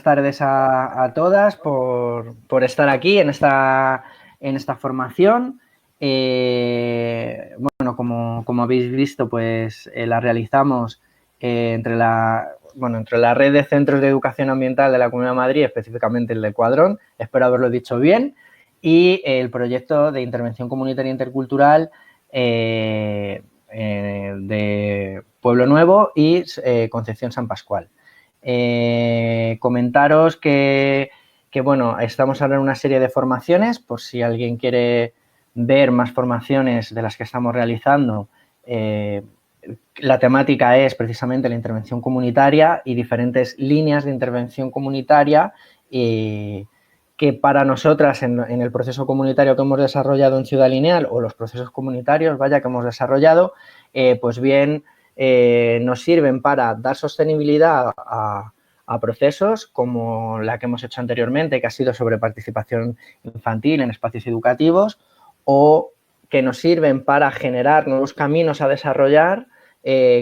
tardes a todas por estar aquí en esta formación. Bueno, como habéis visto, pues la realizamos entre la red de centros de educación ambiental de la Comunidad de Madrid, específicamente el de Cuadrón, espero haberlo dicho bien, y el proyecto de intervención comunitaria intercultural de Pueblo Nuevo y Concepción San Pascual. Comentaros que bueno, estamos ahora en una serie de formaciones, por si alguien quiere ver más formaciones de las que estamos realizando. La temática es precisamente la intervención comunitaria y diferentes líneas de intervención comunitaria que para nosotras en el proceso comunitario que hemos desarrollado en Ciudad Lineal o los procesos comunitarios, que hemos desarrollado, pues bien nos sirven para dar sostenibilidad a procesos como la que hemos hecho anteriormente, que ha sido sobre participación infantil en espacios educativos, o que nos sirven para generar nuevos caminos a desarrollar,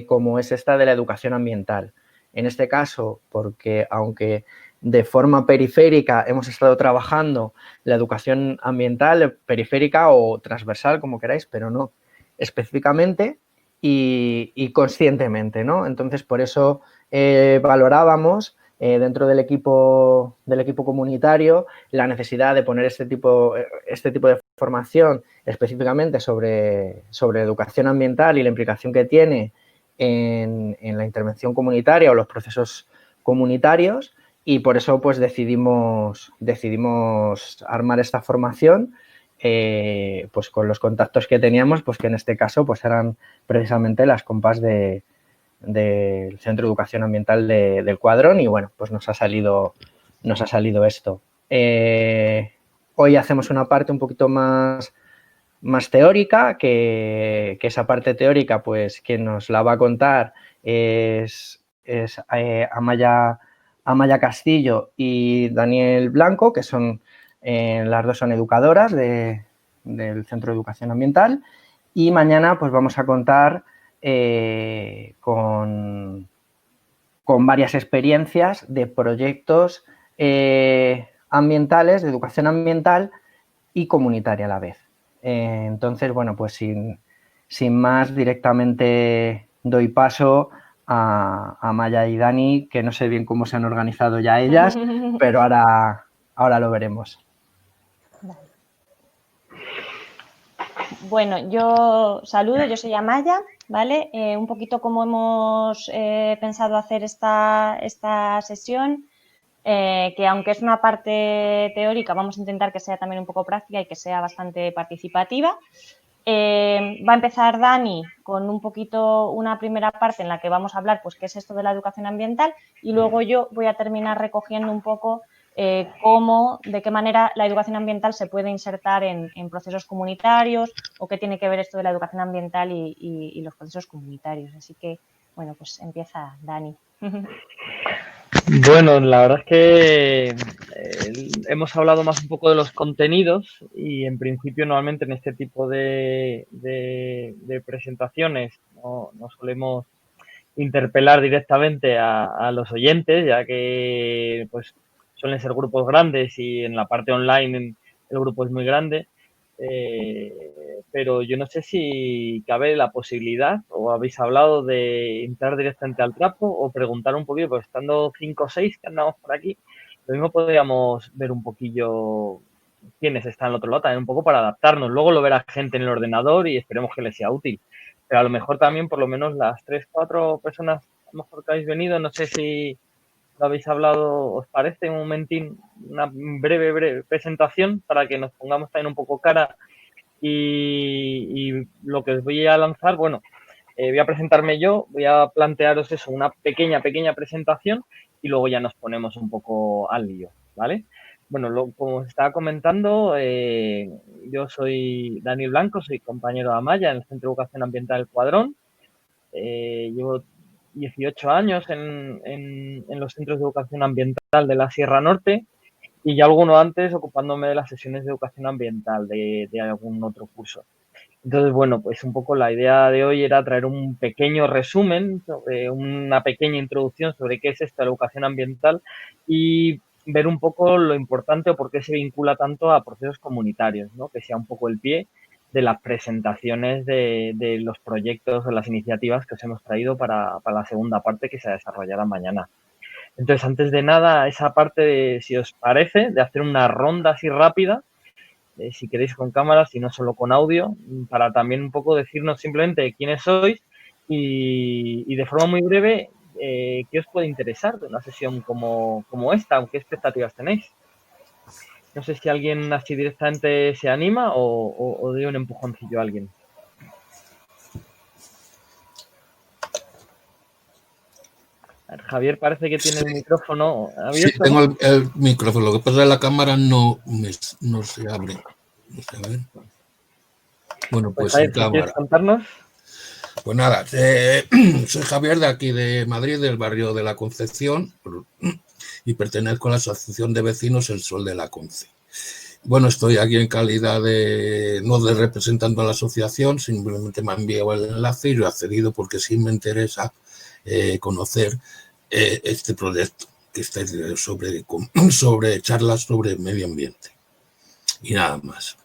como es esta de la educación ambiental. En este caso, porque aunque de forma periférica hemos estado trabajando la educación ambiental, periférica o transversal, como queráis, pero no específicamente y conscientemente, ¿no? Entonces, por eso valorábamos dentro del equipo comunitario la necesidad de poner este tipo de formación específicamente sobre educación ambiental y la implicación que tiene en la intervención comunitaria o los procesos comunitarios, y por eso pues decidimos armar esta formación pues con los contactos que teníamos, pues que en este caso pues eran precisamente las compas del Centro de Educación Ambiental del Cuadrón, y bueno, pues nos ha salido esto. Hoy hacemos una parte un poquito más teórica, que esa parte teórica, pues quien nos la va a contar es Amaya Castillo y Daniel Blanco, que son las dos son educadoras del Centro de Educación Ambiental, y mañana pues vamos a contar con varias experiencias de proyectos ambientales, de educación ambiental y comunitaria a la vez. Entonces, bueno, pues sin más, directamente doy paso a Maya y Dani, que no sé bien cómo se han organizado ya ellas, pero ahora lo veremos. Bueno, yo saludo, yo soy Amaya, ¿vale? Un poquito como hemos pensado hacer esta sesión, que aunque es una parte teórica, vamos a intentar que sea también un poco práctica y que sea bastante participativa. Va a empezar Dani con un poquito una primera parte en la que vamos a hablar pues qué es esto de la educación ambiental, y luego yo voy a terminar recogiendo un poco de qué manera la educación ambiental se puede insertar en procesos comunitarios, o qué tiene que ver esto de la educación ambiental y los procesos comunitarios. Así que, bueno, pues empieza Dani. Bueno, la verdad es que hemos hablado más un poco de los contenidos, y en principio normalmente en este tipo de presentaciones no solemos interpelar directamente a los oyentes, ya que pues suelen ser grupos grandes y en la parte online el grupo es muy grande. Pero yo no sé si cabe la posibilidad, o habéis hablado de entrar directamente al trapo o preguntar un poquito, pues estando 5 o 6 que andamos por aquí, lo mismo podríamos ver un poquillo quiénes están al otro lado, también un poco para adaptarnos. Luego lo verá gente en el ordenador y esperemos que les sea útil. Pero a lo mejor también, por lo menos las 3 o 4 personas a lo mejor que habéis venido, no sé si lo habéis hablado, ¿os parece un momentín? Una breve presentación para que nos pongamos también un poco cara. Y lo que os voy a lanzar, bueno, voy a presentarme yo, voy a plantearos eso, una pequeña presentación, y luego ya nos ponemos un poco al lío, ¿vale? Bueno, como os estaba comentando, yo soy Daniel Blanco, soy compañero de Amaya en el Centro de Educación Ambiental del Cuadrón. Llevo 18 años en los centros de educación ambiental de la Sierra Norte, y ya alguno antes ocupándome de las sesiones de educación ambiental de algún otro curso. Entonces, bueno, pues un poco la idea de hoy era traer un pequeño resumen, sobre una pequeña introducción sobre qué es esta educación ambiental y ver un poco lo importante o por qué se vincula tanto a procesos comunitarios, ¿no? Que sea un poco el pie de las presentaciones de los proyectos o las iniciativas que os hemos traído para la segunda parte que se desarrollará mañana. Entonces, antes de nada, esa parte, si os parece, de hacer una ronda así rápida, si queréis con cámaras y no solo con audio, para también un poco decirnos simplemente quiénes sois y de forma muy breve, qué os puede interesar de una sesión como esta, qué expectativas tenéis. No sé si alguien así directamente se anima o doy un empujoncillo a alguien. A ver, Javier parece que tiene el micrófono abierto. Sí, tengo el micrófono. Lo que pasa es que la cámara no se abre. No sé, a ver. Bueno, pues Javier, en si cámara. quieres contarnos. Pues nada, soy Javier de aquí de Madrid, del barrio de la Concepción, y pertenezco a la Asociación de Vecinos El Sol de la Conce. Bueno, estoy aquí en calidad no de representando a la asociación, simplemente me han enviado el enlace y yo he accedido porque sí me interesa conocer este proyecto que está sobre charlas sobre medio ambiente. Y nada más.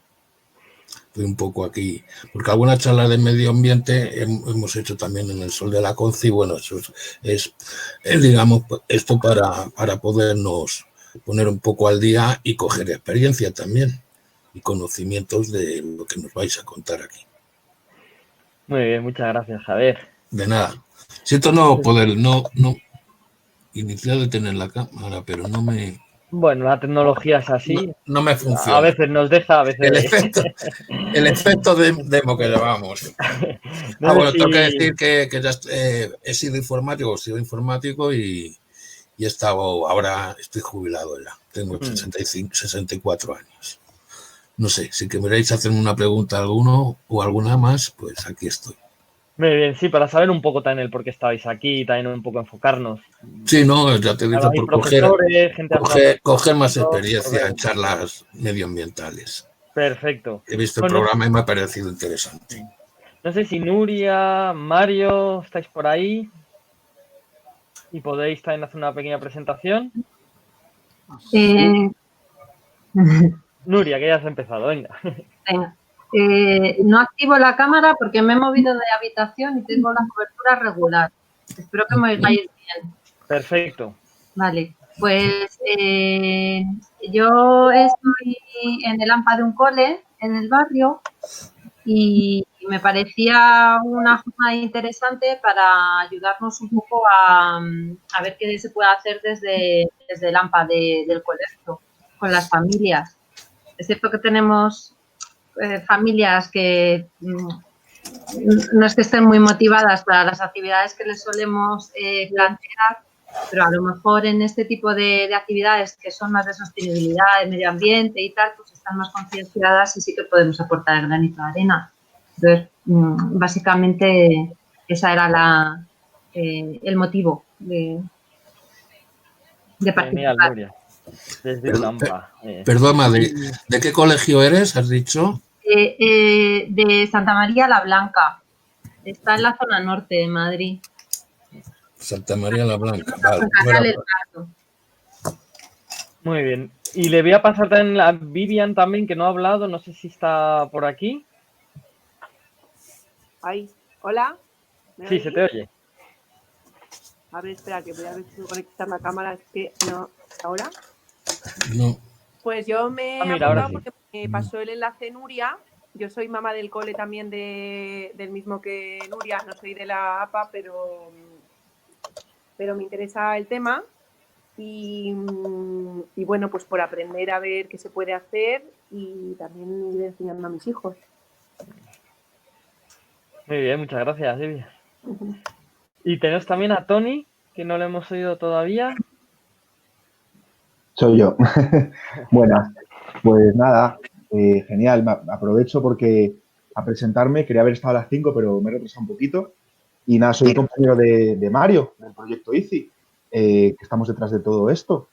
Estoy un poco aquí, porque algunas charlas de medio ambiente hemos hecho también en el Sol de la Conce y bueno, eso es digamos, esto para podernos poner un poco al día y coger experiencia también y conocimientos de lo que nos vais a contar aquí. Muy bien, muchas gracias, Javier. De nada. Siento no poder, no iniciar de tener la cámara, pero no me... Bueno, la tecnología es así. No me funciona. A veces nos deja, a veces... El efecto demo que llevamos. No sé bueno, si... tengo que decir que ya he sido informático y he estado, ahora estoy jubilado ya. Tengo 64 años. No sé, si queréis hacerme una pregunta a alguno o alguna más, pues aquí estoy. Muy bien, sí, para saber un poco también el por qué estabais aquí, también un poco enfocarnos. Sí, no, ya te digo, por coger más experiencia en charlas medioambientales. Perfecto. He visto el programa y me ha parecido interesante. No sé si Nuria, Mario, estáis por ahí y podéis también hacer una pequeña presentación. Nuria, que ya has empezado, venga. Venga. No activo la cámara porque me he movido de habitación y tengo la cobertura regular. Espero que me oigáis bien. Perfecto. Vale, pues yo estoy en el AMPA de un cole en el barrio y me parecía una jornada interesante para ayudarnos un poco a ver qué se puede hacer desde el AMPA del colegio con las familias. Es cierto que tenemos familias que no es que estén muy motivadas para las actividades que les solemos plantear, pero a lo mejor en este tipo de actividades que son más de sostenibilidad, de medio ambiente y tal, pues están más concienciadas y sí que podemos aportar el granito de arena. Entonces, básicamente esa era el motivo de participar. Genial, Nuria. Desde un AMPA. Perdona, ¿de qué colegio eres, has dicho? De Santa María la Blanca. Está en la zona norte de Madrid. Santa María la Blanca, vale. Muy bien. Y le voy a pasar también a Vivian también, que no ha hablado, no sé si está por aquí. Ahí, hola. Sí, se te oye. A ver, espera, que voy a ver si puedo conectar la cámara, es que no, ¿ahora? No. Pues yo me he apuntado porque me pasó el enlace Nuria. Yo soy mamá del cole también del mismo que Nuria, no soy de la APA, pero me interesa el tema y bueno, pues por aprender a ver qué se puede hacer y también ir enseñando a mis hijos. Muy bien, muchas gracias, Silvia. Y tenemos también a Tony, que no lo hemos oído todavía. Soy yo. Buenas. Pues nada, genial. Aprovecho porque a presentarme quería haber estado a las 5, pero me he retrasado un poquito. Y nada, soy compañero de Mario, del proyecto ICI, que estamos detrás de todo esto.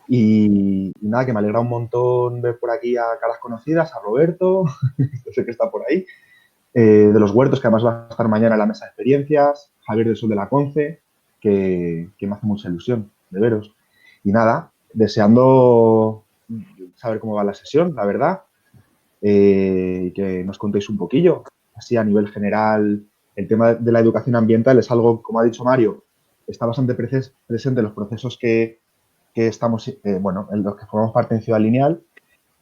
Y nada, que me alegra un montón ver por aquí a caras conocidas, a Roberto, sé que está por ahí. de los Huertos, que además va a estar mañana en la mesa de experiencias, Javier del Sol de la Conce, que me hace mucha ilusión de veros. Y nada, deseando saber cómo va la sesión, la verdad, que nos contéis un poquillo, así a nivel general. El tema de la educación ambiental es algo, como ha dicho Mario, está bastante presente en los procesos que estamos, bueno, en los que formamos parte en Ciudad Lineal,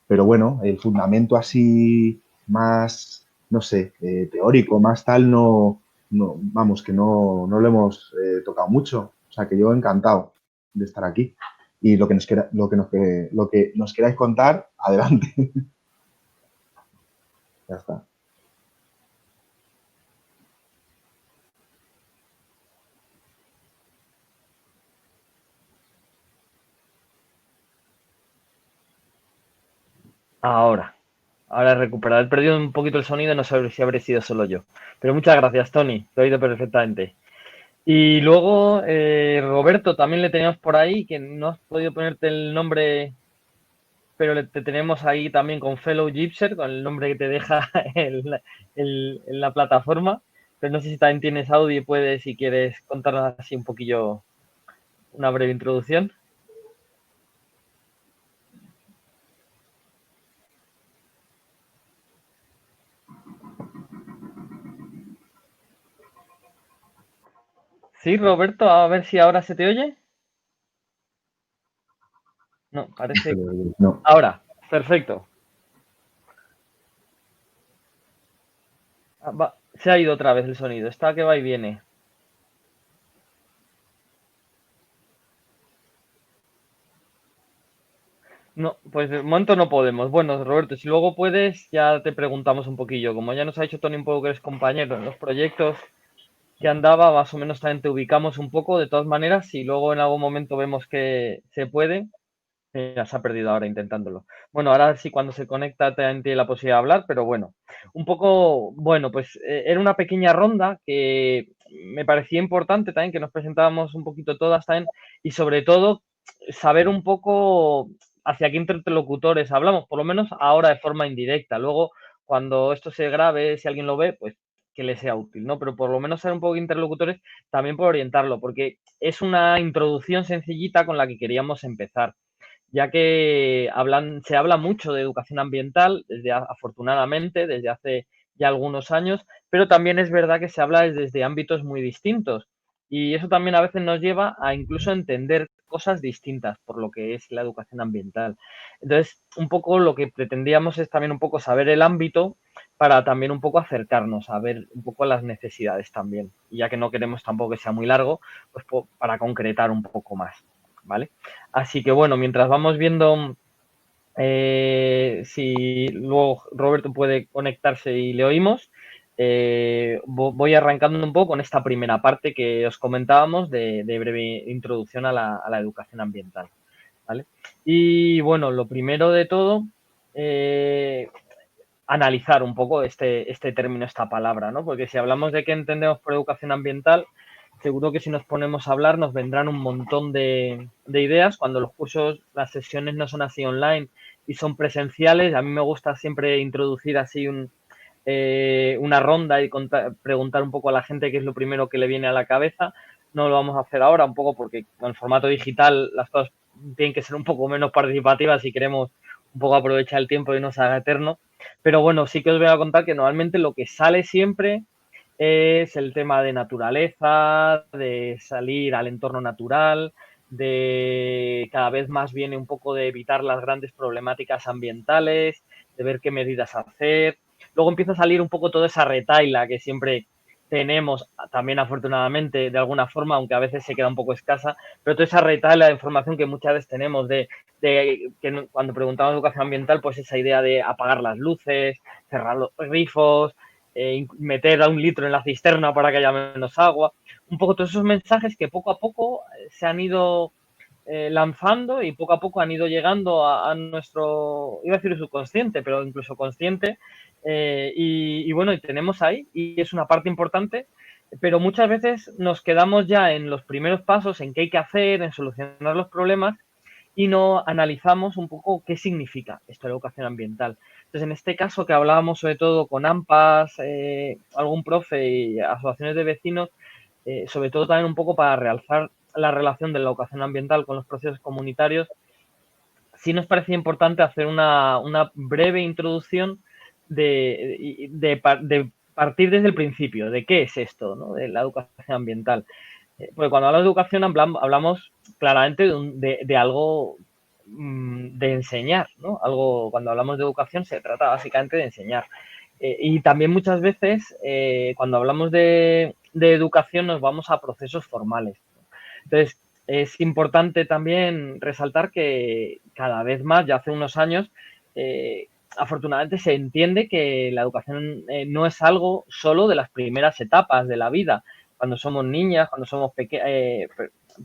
pero bueno, el fundamento así más, no sé, teórico, más tal, vamos, que no lo hemos tocado mucho. O sea, que yo encantado de estar aquí. Y lo que nos queráis contar, adelante. Ya está. Ahora he recuperado. He perdido un poquito el sonido, no sé si habré sido solo yo. Pero muchas gracias, Tony. Te he oído perfectamente. Y luego, Roberto, también le teníamos por ahí, que no has podido ponerte el nombre, pero te tenemos ahí también con Fellow Gypser, con el nombre que te deja en la plataforma. Pero no sé si también tienes audio y puedes, si quieres, contarnos así un poquillo, una breve introducción. Sí, Roberto, a ver si ahora se te oye. No, parece. No. Ahora, perfecto. Se ha ido otra vez el sonido. Está que va y viene. No, pues de momento no podemos. Bueno, Roberto, si luego puedes, ya te preguntamos un poquillo. Como ya nos ha dicho Tony un poco que eres compañero en los proyectos que andaba, más o menos también te ubicamos un poco. De todas maneras, si luego en algún momento vemos que se puede, ya se ha perdido ahora intentándolo. Bueno, ahora sí cuando se conecta también tiene la posibilidad de hablar, pero bueno, un poco, bueno, pues era una pequeña ronda que me parecía importante también que nos presentábamos un poquito todas también y sobre todo saber un poco hacia qué interlocutores hablamos, por lo menos ahora de forma indirecta. Luego, cuando esto se grabe, si alguien lo ve, pues que le sea útil, ¿no? Pero por lo menos ser un poco interlocutores también por orientarlo, porque es una introducción sencillita con la que queríamos empezar ya que se habla mucho de educación ambiental, afortunadamente, desde hace ya algunos años, pero también es verdad que se habla desde ámbitos muy distintos. Y eso también a veces nos lleva a incluso entender cosas distintas por lo que es la educación ambiental. Entonces, un poco lo que pretendíamos es también un poco saber el ámbito para también un poco acercarnos a ver un poco las necesidades también. Y ya que no queremos tampoco que sea muy largo, pues para concretar un poco más. ¿Vale? Así que bueno, mientras vamos viendo si luego Roberto puede conectarse y le oímos, voy arrancando un poco con esta primera parte que os comentábamos de breve introducción a la educación ambiental. ¿Vale? Y bueno, lo primero de todo, analizar un poco este término, esta palabra, ¿no? Porque si hablamos de qué entendemos por educación ambiental, seguro que si nos ponemos a hablar nos vendrán un montón de ideas. Cuando los cursos, las sesiones no son así online y son presenciales, a mí me gusta siempre introducir así una ronda y preguntar un poco a la gente qué es lo primero que le viene a la cabeza. No lo vamos a hacer ahora, un poco porque con el formato digital las cosas tienen que ser un poco menos participativas si queremos un poco aprovechar el tiempo y no se haga eterno. Pero bueno, sí que os voy a contar que normalmente lo que sale siempre es el tema de naturaleza, de salir al entorno natural, de cada vez más viene un poco de evitar las grandes problemáticas ambientales, de ver qué medidas hacer. Luego empieza a salir un poco toda esa retahíla que siempre tenemos, también afortunadamente, de alguna forma, aunque a veces se queda un poco escasa, pero toda esa retahíla de información que muchas veces tenemos de que cuando preguntamos educación ambiental, pues esa idea de apagar las luces, cerrar los grifos, meter a 1 litro en la cisterna para que haya menos agua, un poco todos esos mensajes que poco a poco se han ido lanzando y poco a poco han ido llegando a nuestro, iba a decir subconsciente, pero incluso consciente, y bueno, y tenemos ahí, y es una parte importante, pero muchas veces nos quedamos ya en los primeros pasos, en qué hay que hacer, en solucionar los problemas, y no analizamos un poco qué significa esto de la educación ambiental. Entonces, en este caso que hablábamos sobre todo con AMPAs, algún profe y asociaciones de vecinos, sobre todo también un poco para realzar la relación de la educación ambiental con los procesos comunitarios, sí nos parecía importante hacer una breve introducción de partir desde el principio, de qué es esto, ¿no? De la educación ambiental. Porque cuando hablamos de educación hablamos claramente de algo de enseñar, ¿no? Algo, cuando hablamos de educación se trata básicamente de enseñar. Y también muchas veces cuando hablamos de educación nos vamos a procesos formales. Entonces, es importante también resaltar que cada vez más, ya hace unos años, afortunadamente se entiende que la educación no es algo solo de las primeras etapas de la vida, cuando somos niñas, cuando somos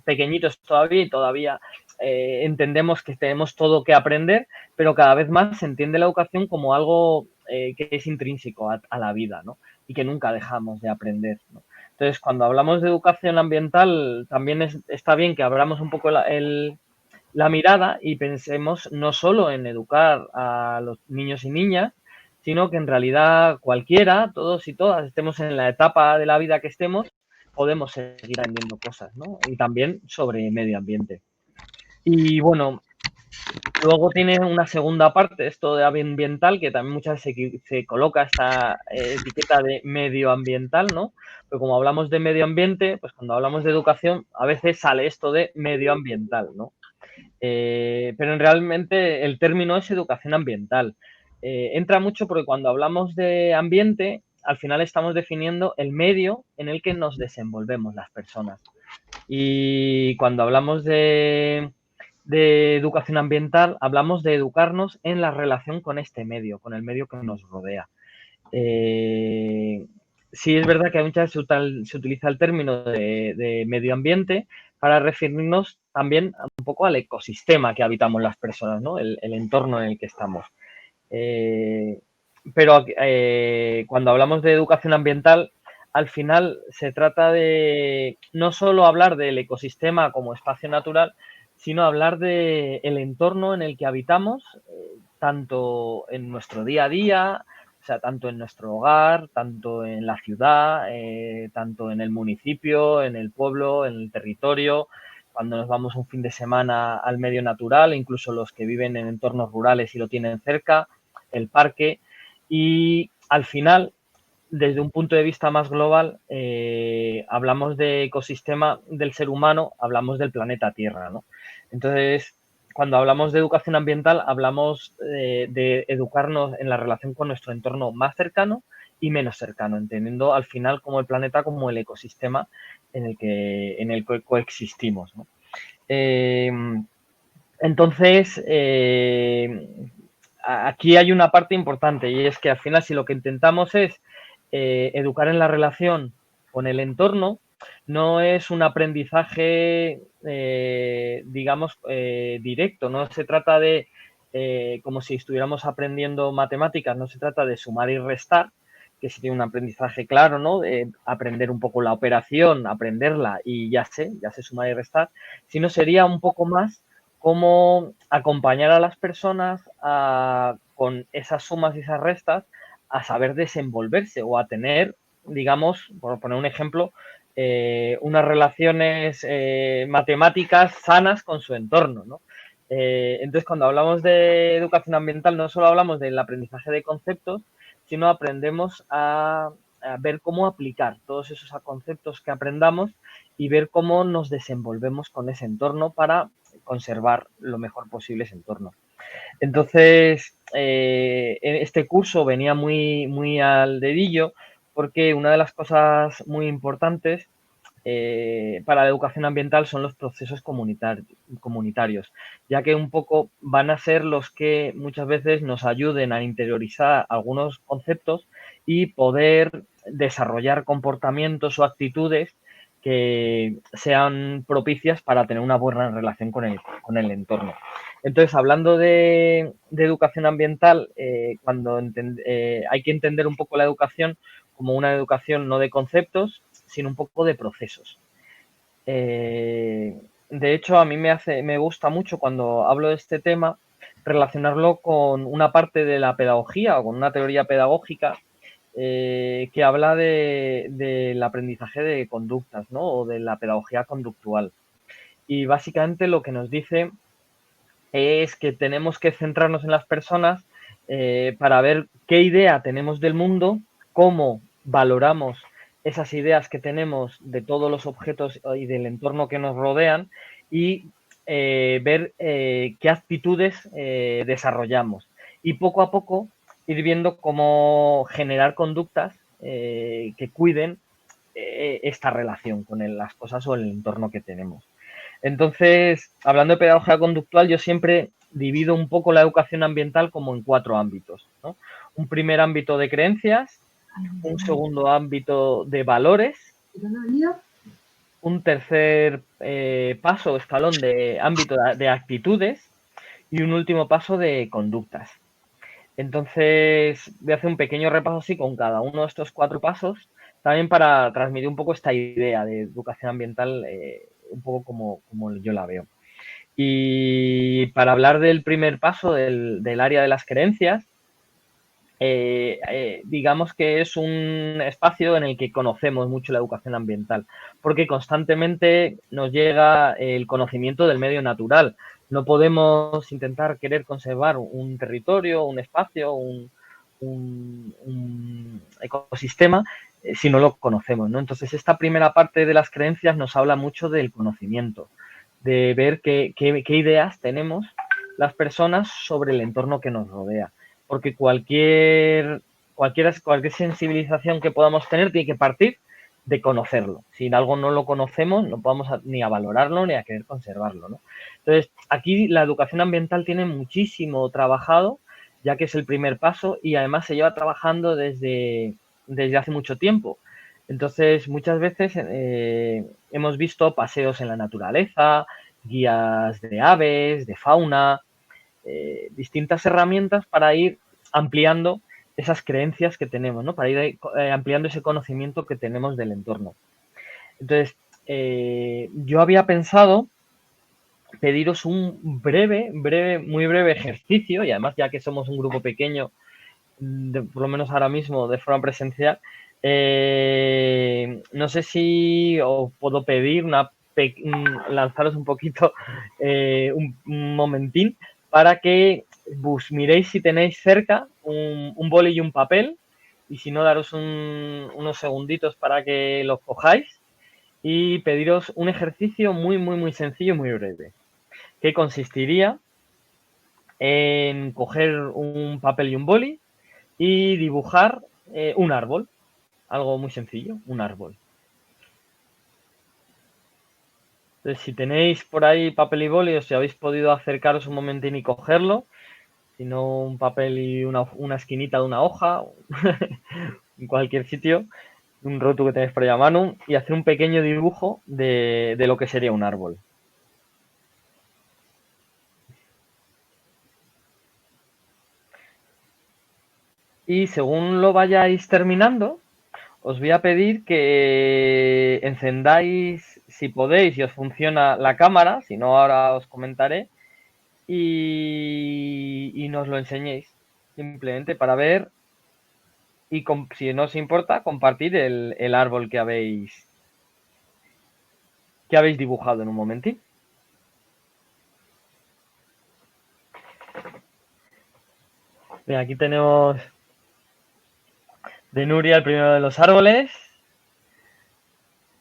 pequeñitos todavía y todavía entendemos que tenemos todo que aprender, pero cada vez más se entiende la educación como algo que es intrínseco a la vida, ¿no? Y que nunca dejamos de aprender, ¿no? Entonces, cuando hablamos de educación ambiental, también está bien que abramos un poco la mirada y pensemos no solo en educar a los niños y niñas, sino que en realidad cualquiera, todos y todas, estemos en la etapa de la vida que estemos, podemos seguir aprendiendo cosas, ¿no? Y también sobre medio ambiente. Y bueno, luego tiene una segunda parte, esto de ambiental, que también muchas veces se coloca esta etiqueta de medioambiental, ¿no? Pero como hablamos de medio ambiente, pues cuando hablamos de educación, a veces sale esto de medioambiental, ¿no? Pero realmente el término es educación ambiental. Entra mucho porque cuando hablamos de ambiente, al final estamos definiendo el medio en el que nos desenvolvemos las personas. Y cuando hablamos de educación ambiental, hablamos de educarnos en la relación con este medio, con el medio que nos rodea. Sí es verdad que muchas veces se utiliza el término de medio ambiente para referirnos también un poco al ecosistema que habitamos las personas, ¿no? El entorno en el que estamos. Pero cuando hablamos de educación ambiental, al final se trata de no solo hablar del ecosistema como espacio natural, sino hablar del entorno en el que habitamos, tanto en nuestro día a día, o sea, tanto en nuestro hogar, tanto en la ciudad, tanto en el municipio, en el pueblo, en el territorio, cuando nos vamos un fin de semana al medio natural, incluso los que viven en entornos rurales y lo tienen cerca, el parque. Y al final, desde un punto de vista más global, hablamos de ecosistema del ser humano, hablamos del planeta Tierra, ¿no? Entonces, cuando hablamos de educación ambiental, hablamos de educarnos en la relación con nuestro entorno más cercano y menos cercano, entendiendo al final como el planeta como el ecosistema en el que coexistimos, ¿no? Entonces, aquí hay una parte importante y es que al final si lo que intentamos es educar en la relación con el entorno, no es un aprendizaje, digamos, directo, no se trata de, como si estuviéramos aprendiendo matemáticas, no se trata de sumar y restar, que sería un aprendizaje claro, ¿no? De aprender un poco la operación, aprenderla y ya sé sumar y restar, sino sería un poco más cómo acompañar a las personas con esas sumas y esas restas a saber desenvolverse o a tener, digamos, por poner un ejemplo, unas relaciones matemáticas sanas con su entorno, ¿no? Entonces, cuando hablamos de educación ambiental, no solo hablamos del aprendizaje de conceptos, sino aprendemos a ver cómo aplicar todos esos conceptos que aprendamos y ver cómo nos desenvolvemos con ese entorno para conservar lo mejor posible ese entorno. Entonces, este curso venía muy al dedillo porque una de las cosas muy importantes para la educación ambiental son los procesos comunitarios, ya que un poco van a ser los que muchas veces nos ayuden a interiorizar algunos conceptos y poder desarrollar comportamientos o actitudes que sean propicias para tener una buena relación con el entorno. Entonces, hablando de educación ambiental, hay que entender un poco la educación como una educación no de conceptos, sino un poco de procesos. de hecho, a mí me gusta mucho cuando hablo de este tema relacionarlo con una parte de la pedagogía o con una teoría pedagógica que habla del aprendizaje de conductas, ¿no? O de la pedagogía conductual. Y básicamente lo que nos dice es que tenemos que centrarnos en las personas para ver qué idea tenemos del mundo, cómo valoramos esas ideas que tenemos de todos los objetos y del entorno que nos rodean y ver qué actitudes desarrollamos. Y poco a poco ir viendo cómo generar conductas que cuiden esta relación con las cosas o el entorno que tenemos. Entonces, hablando de pedagogía conductual, yo siempre divido un poco la educación ambiental como en 4 ámbitos, ¿no? Un primer ámbito de creencias, un segundo ámbito de valores, un tercer paso o escalón de ámbito de actitudes y un último paso de conductas. Entonces, voy a hacer un pequeño repaso así con cada uno de estos 4 pasos, también para transmitir un poco esta idea de educación ambiental, un poco como yo la veo. Y para hablar del primer paso del área de las creencias, digamos que es un espacio en el que conocemos mucho la educación ambiental, porque constantemente nos llega el conocimiento del medio natural. No podemos intentar querer conservar un territorio, un espacio, un ecosistema si no lo conocemos, ¿no? Entonces, esta primera parte de las creencias nos habla mucho del conocimiento, de ver qué ideas tenemos las personas sobre el entorno que nos rodea. Porque cualquier sensibilización que podamos tener tiene que partir de conocerlo. Si algo no lo conocemos, no podemos ni a valorarlo ni a querer conservarlo, ¿no? Entonces, aquí la educación ambiental tiene muchísimo trabajado, ya que es el primer paso y además se lleva trabajando desde hace mucho tiempo. Entonces, muchas veces hemos visto paseos en la naturaleza, guías de aves, de fauna, distintas herramientas para ir ampliando esas creencias que tenemos, ¿no? Para ir ampliando ese conocimiento que tenemos del entorno. Entonces, yo había pensado pediros un muy breve ejercicio, y además ya que somos un grupo pequeño, por lo menos ahora mismo de forma presencial, no sé si os puedo pedir lanzaros un poquito un momentín para que miréis si tenéis cerca un boli y un papel, y si no, daros unos segunditos para que los cojáis y pediros un ejercicio muy sencillo y muy breve, que consistiría en coger un papel y un boli y dibujar un árbol, algo muy sencillo, un árbol. Entonces, si tenéis por ahí papel y boli, o si habéis podido acercaros un momentín y cogerlo, si no, un papel y una esquinita de una hoja, en cualquier sitio, un roto que tenéis por ahí a mano, y hacer un pequeño dibujo de lo que sería un árbol. Y según lo vayáis terminando, os voy a pedir que encendáis, si podéis y os funciona la cámara, si no ahora os comentaré, y nos lo enseñéis, simplemente para ver y si no os importa, compartir el árbol que habéis dibujado en un momentín. Bien, aquí tenemos de Nuria el primero de los árboles.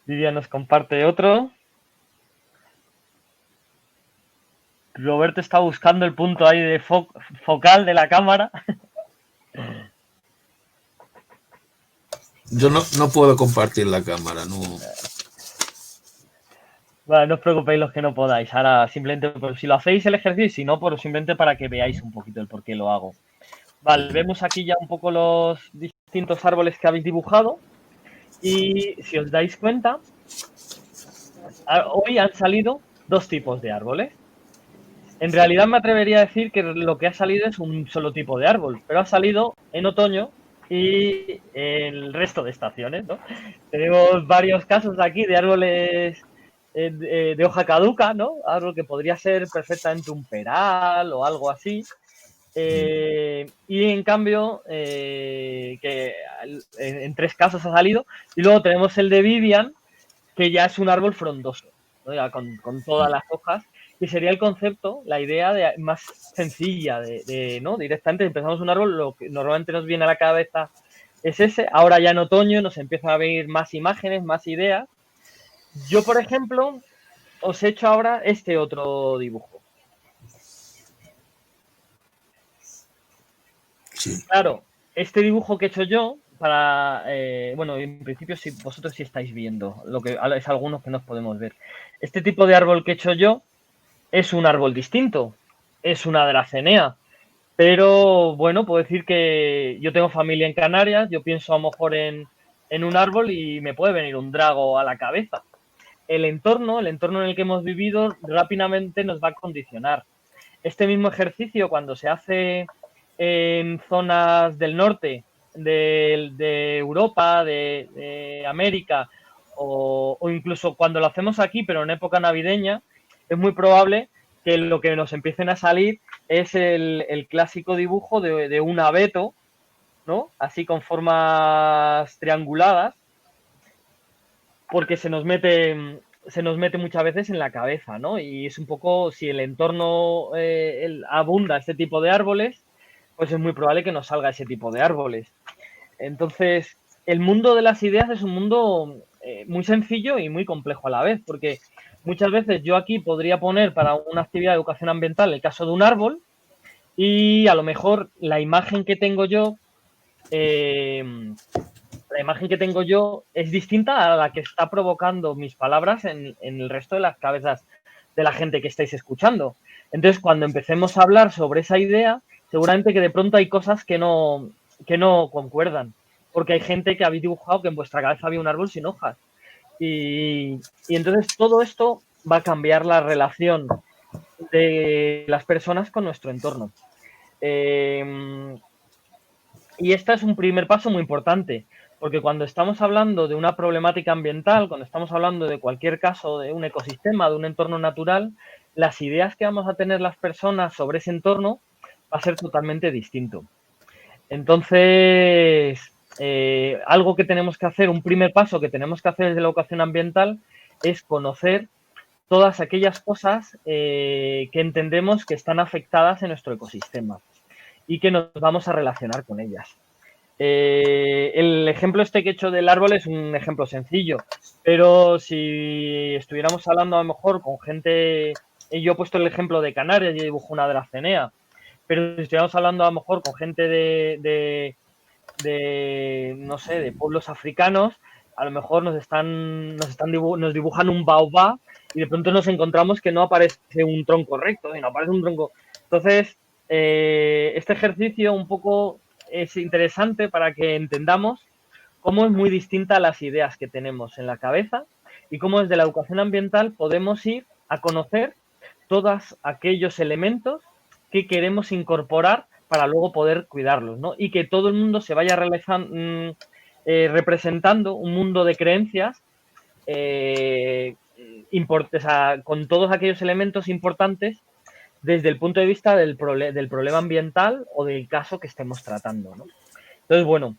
Lidia nos comparte otro. Roberto está buscando el punto ahí de focal de la cámara. Yo no puedo compartir la cámara, no. Vale, no os preocupéis los que no podáis. Ahora simplemente, pues, si lo hacéis el ejercicio, si no, pues simplemente para que veáis un poquito el por qué lo hago. Vale, vemos aquí ya un poco los distintos árboles que habéis dibujado. Y si os dais cuenta, hoy han salido 2 tipos de árboles. En realidad me atrevería a decir que lo que ha salido es un solo tipo de árbol, pero ha salido en otoño y el resto de estaciones, ¿no? Tenemos varios casos aquí de árboles de hoja caduca, ¿no? Árbol que podría ser perfectamente un peral o algo así. Y en cambio, que en 3 casos ha salido. Y luego tenemos el de Vivian, que ya es un árbol frondoso, ¿no? Ya con todas las hojas, que sería el concepto, la idea más sencilla ¿no? Directamente empezamos un árbol, lo que normalmente nos viene a la cabeza es ese. Ahora ya en otoño nos empiezan a venir más imágenes, más ideas. Yo, por ejemplo, os he hecho ahora este otro dibujo. Sí. Claro, este dibujo que he hecho yo, bueno, en principio si vosotros sí estáis viendo, lo que es algunos que no podemos ver. Este tipo de árbol que he hecho yo es un árbol distinto, es una dracenea, pero bueno, puedo decir que yo tengo familia en Canarias, yo pienso a lo mejor en un árbol y me puede venir un drago a la cabeza. El entorno en el que hemos vivido rápidamente nos va a condicionar. Este mismo ejercicio, cuando se hace en zonas del norte de Europa, de América, o incluso cuando lo hacemos aquí, pero en época navideña, es muy probable que lo que nos empiecen a salir es el clásico dibujo de un abeto, ¿no? Así con formas trianguladas, porque se nos mete muchas veces en la cabeza, ¿no? Y es un poco, si el entorno abunda este tipo de árboles, pues es muy probable que nos salga ese tipo de árboles. Entonces, el mundo de las ideas es un mundo muy sencillo y muy complejo a la vez, porque muchas veces yo aquí podría poner para una actividad de educación ambiental el caso de un árbol y a lo mejor la imagen que tengo yo es distinta a la que está provocando mis palabras en el resto de las cabezas de la gente que estáis escuchando. Entonces, cuando empecemos a hablar sobre esa idea, seguramente que de pronto hay cosas que no concuerdan, porque hay gente que habéis dibujado que en vuestra cabeza había un árbol sin hojas. Y entonces todo esto va a cambiar la relación de las personas con nuestro entorno. Y este es un primer paso muy importante, porque cuando estamos hablando de una problemática ambiental, cuando estamos hablando de cualquier caso de un ecosistema, de un entorno natural, las ideas que vamos a tener las personas sobre ese entorno va a ser totalmente distinto. Entonces, algo que tenemos que hacer, un primer paso que tenemos que hacer desde la educación ambiental es conocer todas aquellas cosas que entendemos que están afectadas en nuestro ecosistema y que nos vamos a relacionar con ellas. El ejemplo este que he hecho del árbol es un ejemplo sencillo, pero si estuviéramos hablando a lo mejor con gente, yo he puesto el ejemplo de Canarias y dibujo una dracenea, pero si estuviéramos hablando a lo mejor con gente no sé, de pueblos africanos, a lo mejor nos dibujan un baobab y de pronto nos encontramos que no aparece un tronco recto, sino aparece un tronco. Entonces, este ejercicio un poco es interesante para que entendamos cómo es muy distinta a las ideas que tenemos en la cabeza y cómo desde la educación ambiental podemos ir a conocer todos aquellos elementos que queremos incorporar para luego poder cuidarlos, ¿no? Y que todo el mundo se vaya representando un mundo de creencias con todos aquellos elementos importantes desde el punto de vista del problema ambiental o del caso que estemos tratando, ¿no? Entonces, bueno,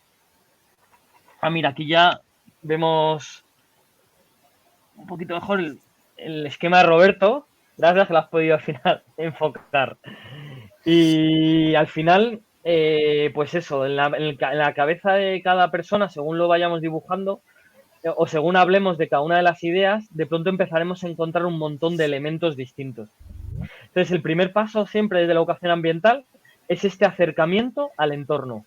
mira, aquí ya vemos un poquito mejor el esquema de Roberto. Gracias, que lo has podido al final enfocar. Y al final, pues eso, en la cabeza de cada persona, según lo vayamos dibujando, o según hablemos de cada una de las ideas, de pronto empezaremos a encontrar un montón de elementos distintos. Entonces, el primer paso siempre desde la educación ambiental es este acercamiento al entorno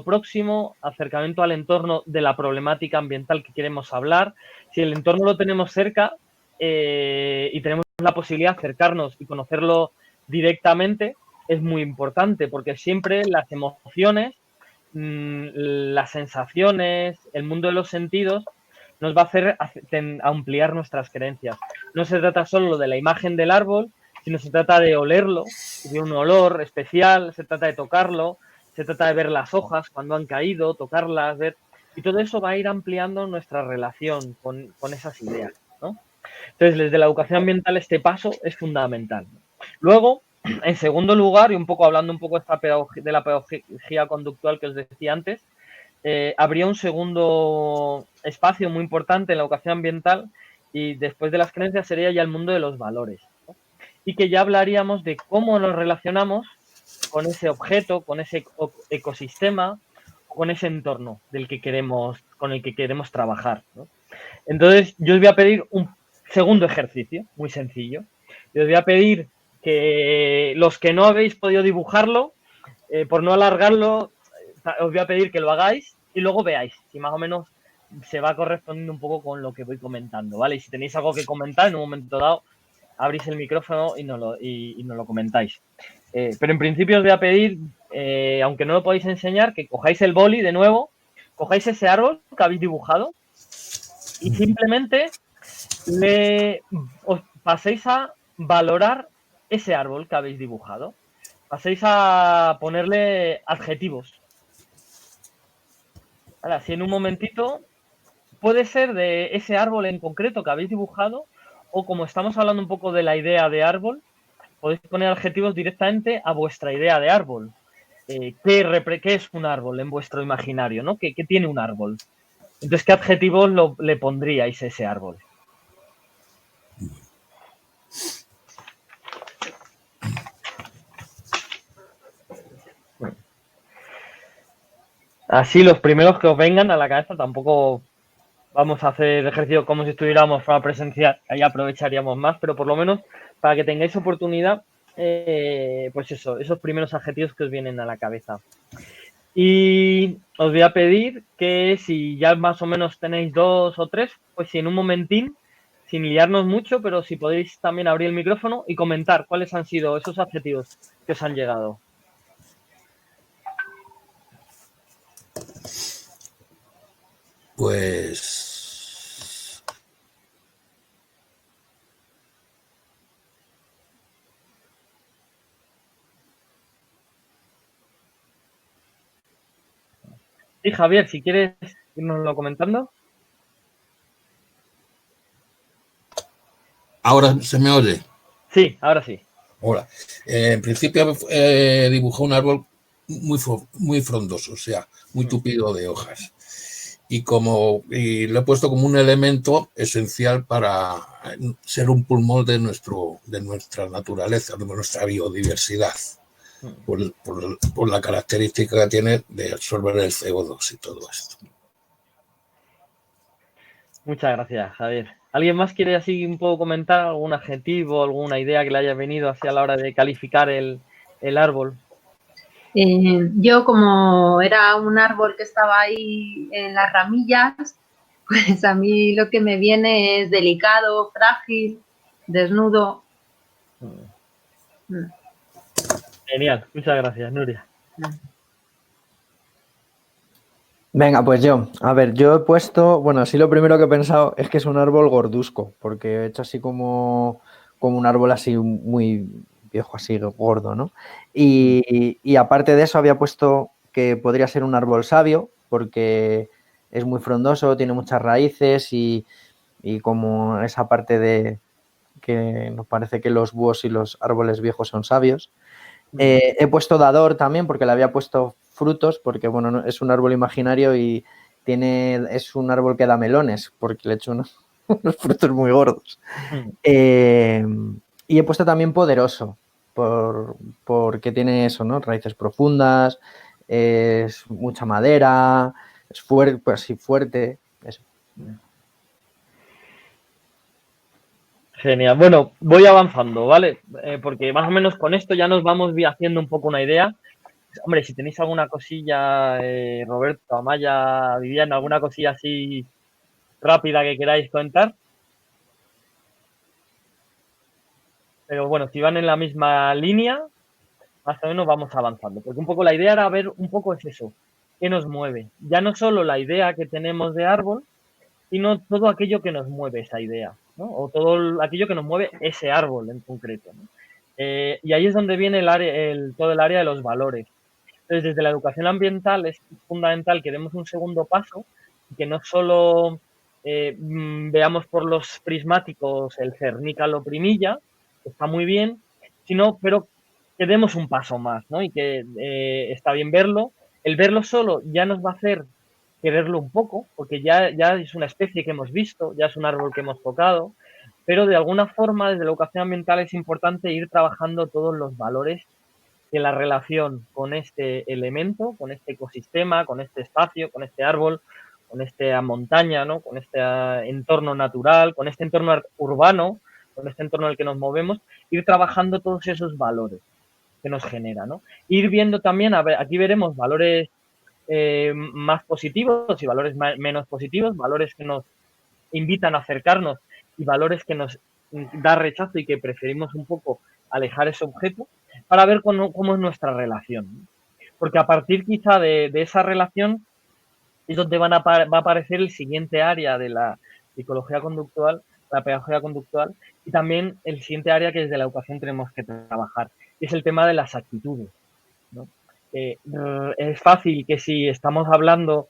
próximo, acercamiento al entorno de la problemática ambiental que queremos hablar. Si el entorno lo tenemos cerca y tenemos la posibilidad de acercarnos y conocerlo directamente, es muy importante, porque siempre las emociones, las sensaciones, el mundo de los sentidos nos va a hacer ampliar nuestras creencias. No se trata solo de la imagen del árbol, sino se trata de olerlo, de un olor especial, se trata de tocarlo, se trata de ver las hojas cuando han caído, tocarlas, ver... Y todo eso va a ir ampliando nuestra relación con esas ideas, ¿no? Entonces, desde la educación ambiental este paso es fundamental. Luego, en segundo lugar, y un poco hablando un poco de la pedagogía conductual que os decía antes, habría un segundo espacio muy importante en la educación ambiental y después de las creencias sería ya el mundo de los valores, ¿no? Y que ya hablaríamos de cómo nos relacionamos con ese objeto, con ese ecosistema, con ese entorno con el que queremos trabajar, ¿no? Entonces, yo os voy a pedir un segundo ejercicio, muy sencillo. Yo os voy a pedir que los que no habéis podido dibujarlo, por no alargarlo, os voy a pedir que lo hagáis y luego veáis si más o menos se va correspondiendo un poco con lo que voy comentando, ¿vale? Y si tenéis algo que comentar en un momento dado, abrís el micrófono y nos lo comentáis. Pero en principio os voy a pedir, aunque no lo podéis enseñar, que cojáis el boli de nuevo, cojáis ese árbol que habéis dibujado y simplemente os paséis a valorar ese árbol que habéis dibujado. Paséis a ponerle adjetivos. Ahora, si en un momentito puede ser de ese árbol en concreto que habéis dibujado, o como estamos hablando un poco de la idea de árbol, podéis poner adjetivos directamente a vuestra idea de árbol. ¿Qué es un árbol en vuestro imaginario, ¿no? ¿Qué tiene un árbol? Entonces, ¿qué adjetivos le pondríais a ese árbol? Así, los primeros que os vengan a la cabeza, tampoco vamos a hacer ejercicio como si estuviéramos de forma presencial, ahí aprovecharíamos más, pero por lo menos para que tengáis oportunidad, pues eso, esos primeros adjetivos que os vienen a la cabeza. Y os voy a pedir que si ya más o menos tenéis 2 o 3, pues si en un momentín, sin liarnos mucho, pero si podéis también abrir el micrófono y comentar cuáles han sido esos adjetivos que os han llegado. Pues Sí, Javier, si quieres irnoslo comentando. ¿ahora se me oye? Sí, ahora sí. Hola. En principio dibujé un árbol muy frondoso, o sea, muy tupido de hojas. Y lo he puesto como un elemento esencial para ser un pulmón de nuestra naturaleza, de nuestra biodiversidad, por la característica que tiene de absorber el CO2 y todo esto. Muchas gracias, Javier. ¿Alguien más quiere así un poco comentar algún adjetivo, alguna idea que le haya venido así a la hora de calificar el árbol? Yo, como era un árbol que estaba ahí en las ramillas, pues a mí lo que me viene es delicado, frágil, desnudo. Genial, muchas gracias, Nuria. Venga, pues yo. A ver, yo he puesto, bueno, así lo primero que he pensado es que es un árbol gordusco, porque he hecho así como un árbol así muy viejo, así gordo, ¿no? Y aparte de eso había puesto que podría ser un árbol sabio, porque es muy frondoso, tiene muchas raíces y como esa parte de que nos parece que los búhos y los árboles viejos son sabios. He puesto dador también porque le había puesto frutos, porque bueno, es un árbol imaginario y es un árbol que da melones, porque le he hecho unos frutos muy gordos. Y he puesto también poderoso, porque tiene eso, ¿no? Raíces profundas, es mucha madera, es fuerte, pues sí, fuerte, eso. Genial. Bueno, voy avanzando, ¿vale? Porque más o menos con esto ya nos vamos haciendo un poco una idea. Hombre, si tenéis alguna cosilla, Roberto, Amaya, Viviana, alguna cosilla así rápida que queráis comentar. Pero bueno, si van en la misma línea, más o menos vamos avanzando. Porque un poco la idea era ver un poco es eso, qué nos mueve. Ya no solo la idea que tenemos de árbol, sino todo aquello que nos mueve esa idea, ¿no? O todo aquello que nos mueve ese árbol en concreto, ¿no? Y ahí es donde viene todo el área de los valores. Entonces, desde la educación ambiental es fundamental que demos un segundo paso y que no solo veamos por los prismáticos el cernica lo primilla, está muy bien, sino, pero que demos un paso más, ¿no? Y que está bien verlo. El verlo solo ya nos va a hacer quererlo un poco, porque ya es una especie que hemos visto, ya es un árbol que hemos tocado, pero de alguna forma desde la educación ambiental es importante ir trabajando todos los valores de la relación con este elemento, con este ecosistema, con este espacio, con este árbol, con esta montaña, ¿no? Con este entorno natural, con este entorno urbano, con este entorno en el que nos movemos, ir trabajando todos esos valores que nos genera, ¿no? Ir viendo también, aquí veremos valores más positivos y valores menos positivos, valores que nos invitan a acercarnos y valores que nos da rechazo y que preferimos un poco alejar ese objeto, para ver cómo es nuestra relación. Porque a partir quizá de esa relación es donde va a aparecer el siguiente área de la psicología conductual, la pedagogía conductual, y también el siguiente área que desde la educación tenemos que trabajar, y es el tema de las actitudes, ¿no? Es fácil que si estamos hablando,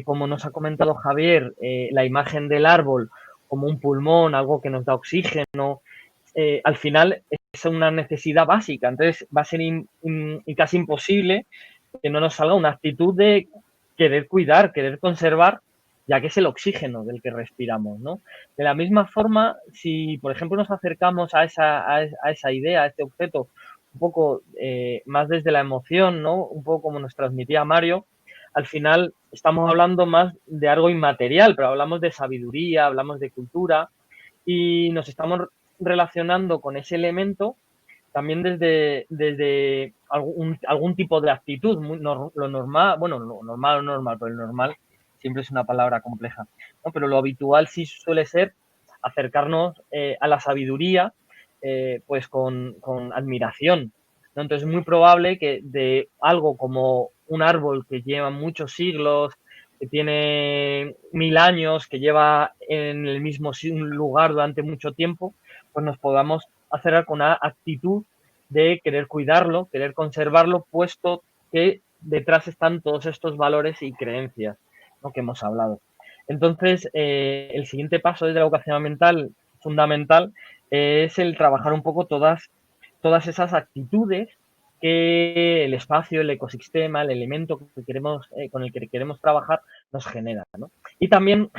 como nos ha comentado Javier, la imagen del árbol como un pulmón, algo que nos da oxígeno, al final es una necesidad básica, entonces va a ser casi imposible que no nos salga una actitud de querer cuidar, querer conservar, ya que es el oxígeno del que respiramos, ¿no? De la misma forma, si por ejemplo nos acercamos a esa idea, a este objeto, un poco más desde la emoción, ¿no? Un poco como nos transmitía Mario, al final estamos hablando más de algo inmaterial, pero hablamos de sabiduría, hablamos de cultura y nos estamos relacionando con ese elemento también desde algún tipo de actitud, lo normal, bueno, lo normal o normal, pero el normal siempre es una palabra compleja, ¿no? Pero lo habitual sí suele ser acercarnos a la sabiduría pues con admiración, ¿no? Entonces es muy probable que de algo como un árbol que lleva muchos siglos, que tiene 1000 años, que lleva en el mismo lugar durante mucho tiempo, pues nos podamos hacer con una actitud de querer cuidarlo, querer conservarlo, puesto que detrás están todos estos valores y creencias, ¿no? Que hemos hablado. Entonces, el siguiente paso desde la educación ambiental fundamental es el trabajar un poco todas esas actitudes que el espacio, el ecosistema, el elemento que queremos, con el que queremos trabajar nos genera, ¿no? Y también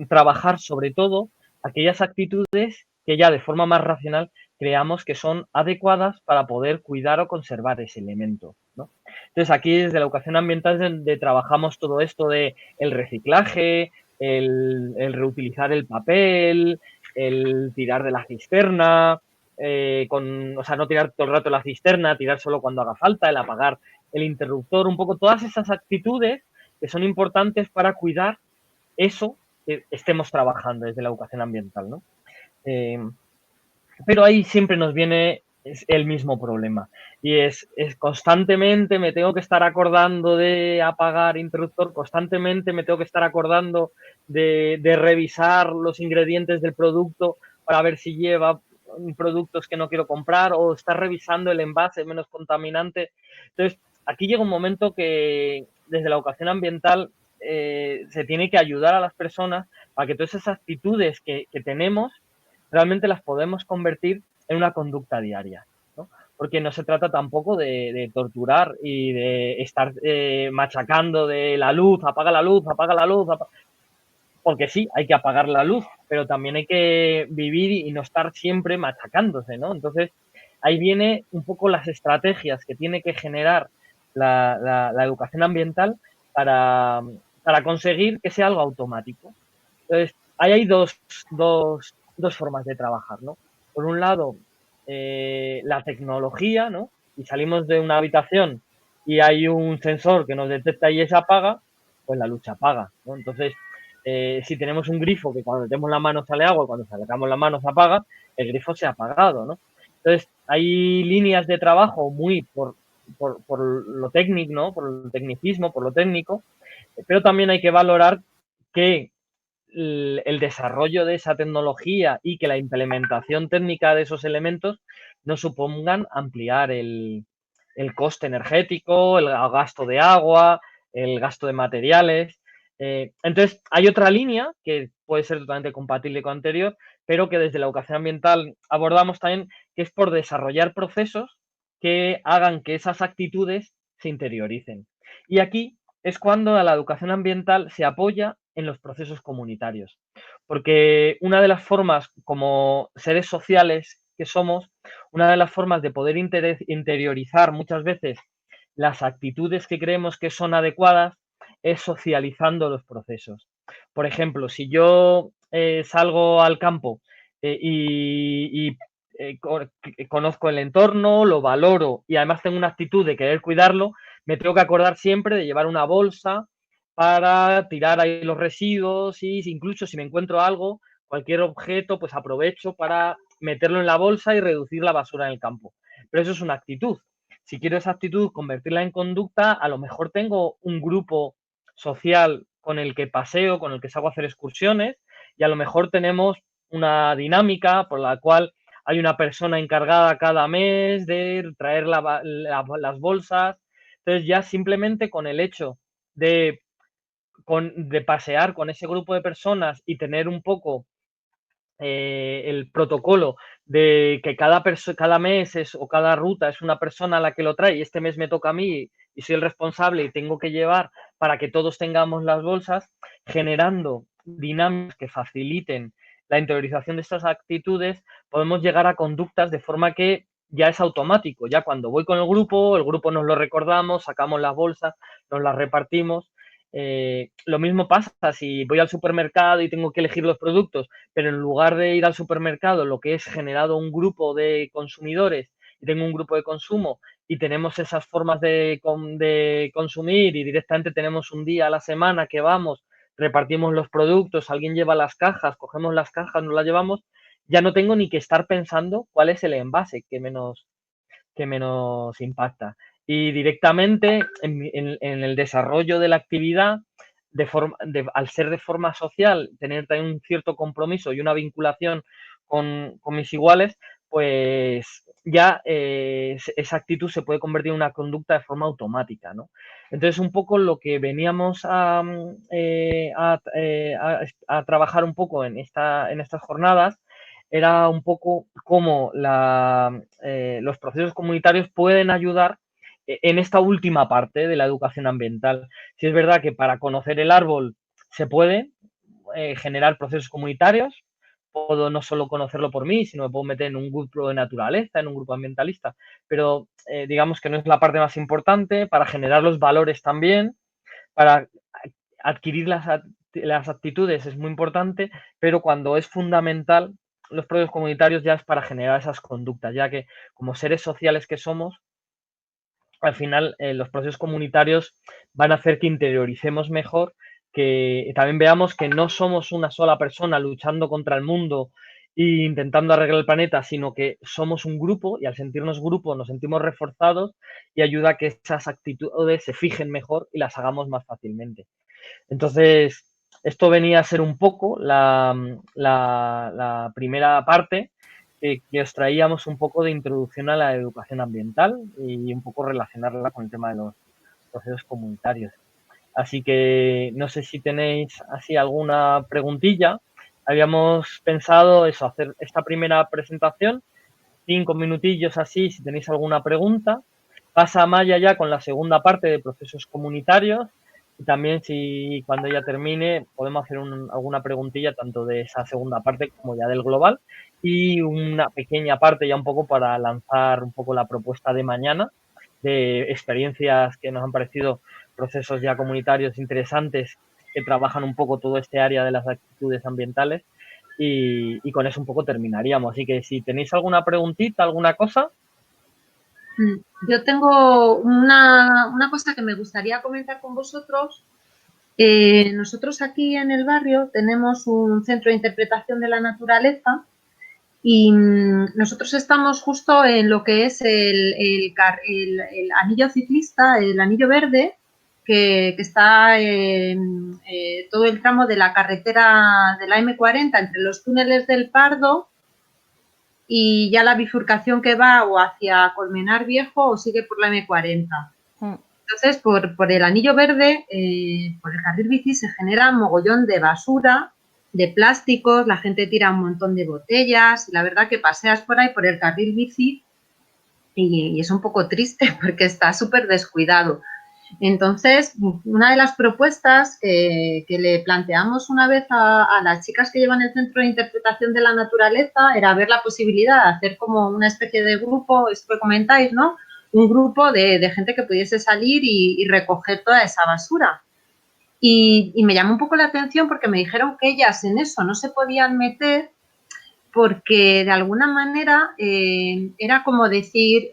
trabajar sobre todo aquellas actitudes que ya de forma más racional creamos que son adecuadas para poder cuidar o conservar ese elemento, ¿no? Entonces aquí desde la educación ambiental es donde trabajamos todo esto de el reciclaje, el reutilizar el papel, el tirar de la cisterna, o sea, no tirar todo el rato la cisterna, tirar solo cuando haga falta, el apagar el interruptor, un poco todas esas actitudes que son importantes para cuidar eso que estemos trabajando desde la educación ambiental, ¿no? Pero ahí siempre nos viene el mismo problema y es constantemente me tengo que estar acordando de apagar interruptor, constantemente me tengo que estar acordando de revisar los ingredientes del producto para ver si lleva productos que no quiero comprar o estar revisando el envase menos contaminante. Entonces, aquí llega un momento que desde la educación ambiental se tiene que ayudar a las personas para que todas esas actitudes que tenemos realmente las podemos convertir en una conducta diaria, ¿no? Porque no se trata tampoco de torturar y de estar machacando de la luz, apaga la luz, apaga la luz, porque sí, hay que apagar la luz, pero también hay que vivir y no estar siempre machacándose, ¿no? Entonces, ahí viene un poco las estrategias que tiene que generar la educación ambiental para conseguir que sea algo automático. Entonces, ahí hay dos formas de trabajar, ¿no? Por un lado, la tecnología, ¿no? Y salimos de una habitación y hay un sensor que nos detecta y se apaga, pues la luz se apaga, ¿no? Entonces, si tenemos un grifo que cuando metemos la mano sale agua y cuando sacamos la mano se apaga, el grifo se ha apagado, ¿no? Entonces, hay líneas de trabajo muy por lo técnico, ¿no? Por el tecnicismo, por lo técnico, pero también hay que valorar que el desarrollo de esa tecnología y que la implementación técnica de esos elementos no supongan ampliar el coste energético, el gasto de agua, el gasto de materiales. Entonces, hay otra línea que puede ser totalmente compatible con la anterior, pero que desde la educación ambiental abordamos también, que es por desarrollar procesos que hagan que esas actitudes se interioricen. Y aquí es cuando la educación ambiental se apoya en los procesos comunitarios, porque una de las formas, como seres sociales que somos, una de las formas de poder interiorizar muchas veces las actitudes que creemos que son adecuadas es socializando los procesos. Por ejemplo, si yo salgo al campo y conozco el entorno, lo valoro y además tengo una actitud de querer cuidarlo, me tengo que acordar siempre de llevar una bolsa para tirar ahí los residuos y incluso si me encuentro algo, cualquier objeto, pues aprovecho para meterlo en la bolsa y reducir la basura en el campo. Pero eso es una actitud. Si quiero esa actitud convertirla en conducta, a lo mejor tengo un grupo social con el que paseo, con el que salgo a hacer excursiones y a lo mejor tenemos una dinámica por la cual hay una persona encargada cada mes de traer las bolsas. Entonces ya simplemente con el hecho de pasear con ese grupo de personas y tener un poco el protocolo de que cada mes o cada ruta es una persona a la que lo trae y este mes me toca a mí y soy el responsable y tengo que llevar para que todos tengamos las bolsas, generando dinámicas que faciliten la interiorización de estas actitudes, podemos llegar a conductas de forma que ya es automático. Ya cuando voy con el grupo nos lo recordamos, sacamos las bolsas, nos las repartimos. Lo mismo pasa si voy al supermercado y tengo que elegir los productos, pero en lugar de ir al supermercado, lo que es generado un grupo de consumidores y tengo un grupo de consumo y tenemos esas formas de consumir y directamente tenemos un día a la semana que vamos, repartimos los productos, alguien lleva las cajas, cogemos las cajas, nos las llevamos, ya no tengo ni que estar pensando cuál es el envase que menos impacta. Y directamente en el desarrollo de la actividad, al ser de forma social, tener también un cierto compromiso y una vinculación con mis iguales, pues ya esa actitud se puede convertir en una conducta de forma automática, ¿no? Entonces, un poco lo que veníamos a trabajar un poco en estas jornadas era un poco cómo los procesos comunitarios pueden ayudar en esta última parte de la educación ambiental. Si es verdad que para conocer el árbol se puede generar procesos comunitarios, puedo no solo conocerlo por mí, sino me puedo meter en un grupo de naturaleza, en un grupo ambientalista, pero digamos que no es la parte más importante. Para generar los valores también, para adquirir las actitudes es muy importante, pero cuando es fundamental, los procesos comunitarios ya es para generar esas conductas, ya que como seres sociales que somos, al final los procesos comunitarios van a hacer que interioricemos mejor, que también veamos que no somos una sola persona luchando contra el mundo e intentando arreglar el planeta, sino que somos un grupo y al sentirnos grupo nos sentimos reforzados y ayuda a que esas actitudes se fijen mejor y las hagamos más fácilmente. Entonces, esto venía a ser un poco la primera parte que os traíamos un poco de introducción a la educación ambiental y un poco relacionarla con el tema de los procesos comunitarios. Así que no sé si tenéis así alguna preguntilla. Habíamos pensado eso, hacer esta primera presentación, 5 minutillos así, si tenéis alguna pregunta. Pasa a Maya ya con la segunda parte de procesos comunitarios. Y también si cuando ella termine podemos hacer alguna preguntilla tanto de esa segunda parte como ya del global y una pequeña parte ya un poco para lanzar un poco la propuesta de mañana de experiencias que nos han parecido procesos ya comunitarios interesantes que trabajan un poco todo este área de las actitudes ambientales y con eso un poco terminaríamos. Así que si tenéis alguna preguntita, alguna cosa. Yo tengo una cosa que me gustaría comentar con vosotros. Nosotros aquí en el barrio tenemos un centro de interpretación de la naturaleza y nosotros estamos justo en lo que es el anillo ciclista, el anillo verde, que está en todo el tramo de la carretera de la M40 entre los túneles del Pardo y ya la bifurcación que va o hacia Colmenar Viejo o sigue por la M40. Entonces, por el anillo verde, por el carril bici, se genera un mogollón de basura, de plásticos, la gente tira un montón de botellas. Y la verdad que paseas por ahí, por el carril bici, y es un poco triste porque está súper descuidado. Entonces, una de las propuestas que le planteamos una vez a las chicas que llevan el Centro de Interpretación de la Naturaleza era ver la posibilidad de hacer como una especie de grupo, esto que comentáis, ¿no? Un grupo de gente que pudiese salir y recoger toda esa basura. Y me llamó un poco la atención porque me dijeron que ellas en eso no se podían meter porque de alguna manera era como decir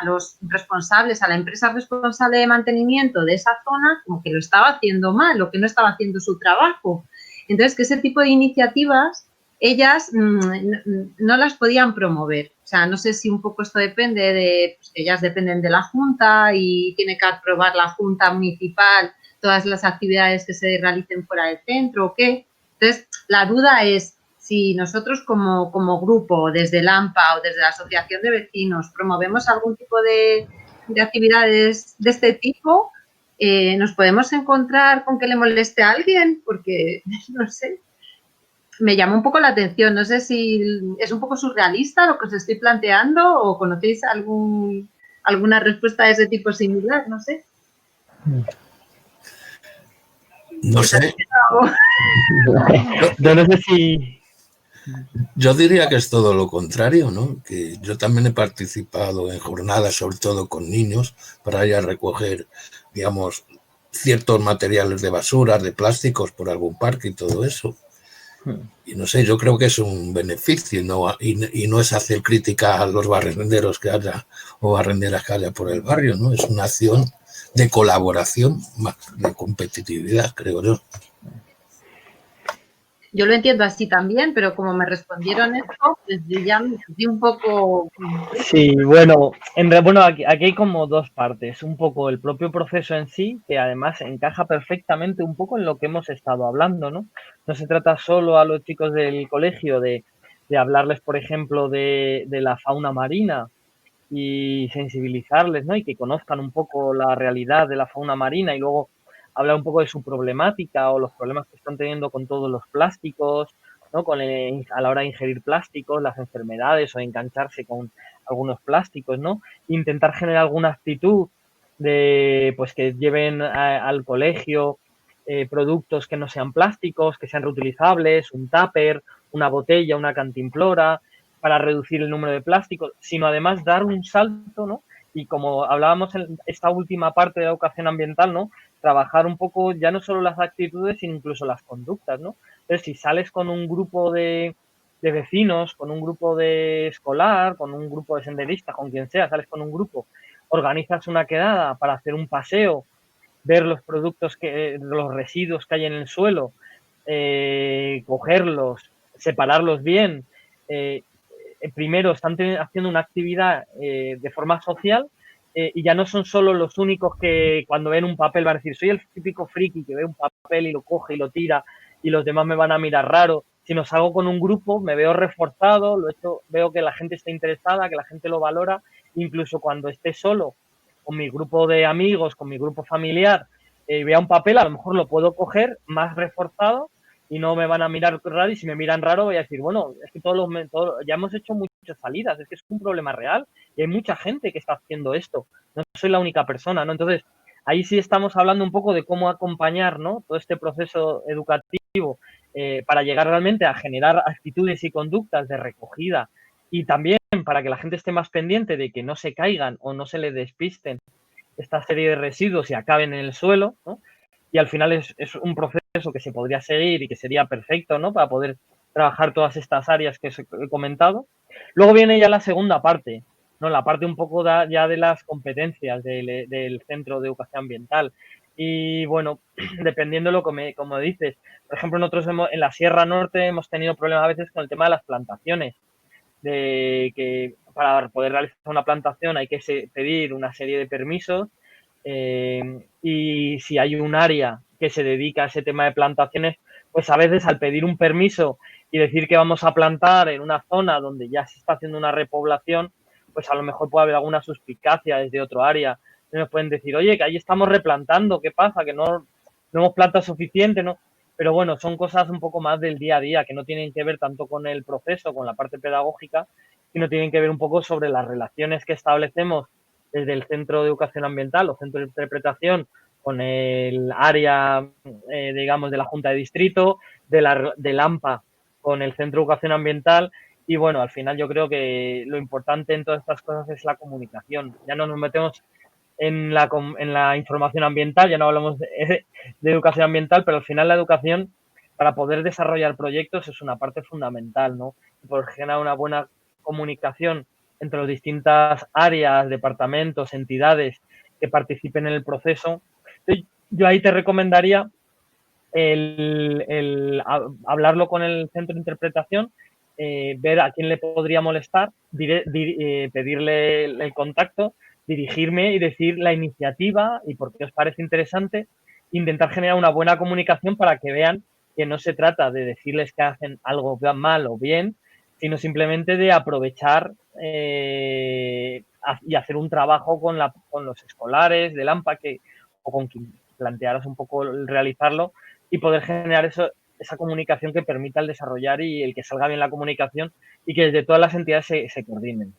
a los responsables, a la empresa responsable de mantenimiento de esa zona, como que lo estaba haciendo mal o que no estaba haciendo su trabajo. Entonces, que ese tipo de iniciativas ellas no las podían promover. O sea, no sé si un poco esto depende de, pues, que ellas dependen de la Junta y tiene que aprobar la Junta Municipal todas las actividades que se realicen fuera del centro o qué. Entonces, la duda es si nosotros como grupo, desde el AMPA o desde la Asociación de Vecinos, promovemos algún tipo de actividades de este tipo, nos podemos encontrar con que le moleste a alguien, porque, no sé, me llama un poco la atención. No sé si es un poco surrealista lo que os estoy planteando o conocéis alguna respuesta de ese tipo similar, no sé. No sé. Yo no sé si... Yo diría que es todo lo contrario, ¿no? Que yo también he participado en jornadas, sobre todo con niños, para ir a recoger, digamos, ciertos materiales de basura, de plásticos por algún parque y todo eso. Y no sé, yo creo que es un beneficio y no es hacer crítica a los barrenderos que haya o barrenderas que haya por el barrio, ¿no? Es una acción de colaboración, más de competitividad, creo yo. Yo lo entiendo así también, pero como me respondieron esto, pues yo ya me sentí un poco... Sí, bueno, aquí hay como dos partes. Un poco el propio proceso en sí, que además encaja perfectamente un poco en lo que hemos estado hablando, ¿no? No se trata solo a los chicos del colegio de hablarles, por ejemplo, de la fauna marina y sensibilizarles, ¿no? Y que conozcan un poco la realidad de la fauna marina y luego hablar un poco de su problemática o los problemas que están teniendo con todos los plásticos, ¿no? A la hora de ingerir plásticos, las enfermedades o engancharse con algunos plásticos, ¿no? Intentar generar alguna actitud de, pues, que lleven al colegio productos que no sean plásticos, que sean reutilizables, un tupper, una botella, una cantimplora, para reducir el número de plásticos, sino además dar un salto, ¿no? Y como hablábamos en esta última parte de la educación ambiental, ¿no? Trabajar un poco ya no solo las actitudes, sino incluso las conductas, ¿no? Entonces, si sales con un grupo de vecinos, con un grupo de escolar, con un grupo de senderistas, con quien sea, sales con un grupo, organizas una quedada para hacer un paseo, ver los productos, los residuos que hay en el suelo, cogerlos, separarlos bien, primero están haciendo una actividad de forma social y ya no son solo los únicos que cuando ven un papel van a decir soy el típico friki que ve un papel y lo coge y lo tira y los demás me van a mirar raro. Si nos salgo con un grupo me veo reforzado, veo que la gente está interesada, que la gente lo valora, incluso cuando esté solo con mi grupo de amigos, con mi grupo familiar, vea un papel, a lo mejor lo puedo coger más reforzado y no me van a mirar raro, y si me miran raro voy a decir, bueno, es que ya hemos hecho muchas salidas, es que es un problema real y hay mucha gente que está haciendo esto, no soy la única persona, ¿no? Entonces, ahí sí estamos hablando un poco de cómo acompañar, ¿no? Todo este proceso educativo para llegar realmente a generar actitudes y conductas de recogida y también para que la gente esté más pendiente de que no se caigan o no se le despisten esta serie de residuos y acaben en el suelo, ¿no? Y al final es un proceso que se podría seguir y que sería perfecto, ¿no? Para poder trabajar todas estas áreas que he comentado. Luego viene ya la segunda parte, ¿no? La parte un poco ya de las competencias del Centro de Educación Ambiental. Y bueno, dependiendo de lo que como dices, por ejemplo, nosotros en la Sierra Norte hemos tenido problemas a veces con el tema de las plantaciones, de que para poder realizar una plantación hay que pedir una serie de permisos y si hay un área que se dedica a ese tema de plantaciones, pues a veces al pedir un permiso y decir que vamos a plantar en una zona donde ya se está haciendo una repoblación, pues a lo mejor puede haber alguna suspicacia desde otro área. nos pueden decir, oye, que ahí estamos replantando, ¿qué pasa? Que no hemos plantado suficiente, ¿no? Pero bueno, son cosas un poco más del día a día, que no tienen que ver tanto con el proceso, con la parte pedagógica, sino tienen que ver un poco sobre las relaciones que establecemos desde el Centro de Educación Ambiental o Centro de Interpretación con el área, digamos, de la Junta de Distrito, del AMPA con el Centro de Educación Ambiental. Y bueno, al final yo creo que lo importante en todas estas cosas es la comunicación. Ya no nos metemos en la información ambiental, ya no hablamos de educación ambiental, pero al final la educación, para poder desarrollar proyectos, es una parte fundamental, ¿no? Por generar una buena comunicación entre las distintas áreas, departamentos, entidades que participen en el proceso. Yo ahí te recomendaría hablarlo con el centro de interpretación, ver a quién le podría molestar, pedirle el contacto, dirigirme y decir la iniciativa y por qué os parece interesante, intentar generar una buena comunicación para que vean que no se trata de decirles que hacen algo mal o bien, sino simplemente de aprovechar y hacer un trabajo con los escolares del AMPA o con quien plantearas un poco el realizarlo y poder generar esa comunicación que permita el desarrollar y el que salga bien la comunicación y que desde todas las entidades se coordinen.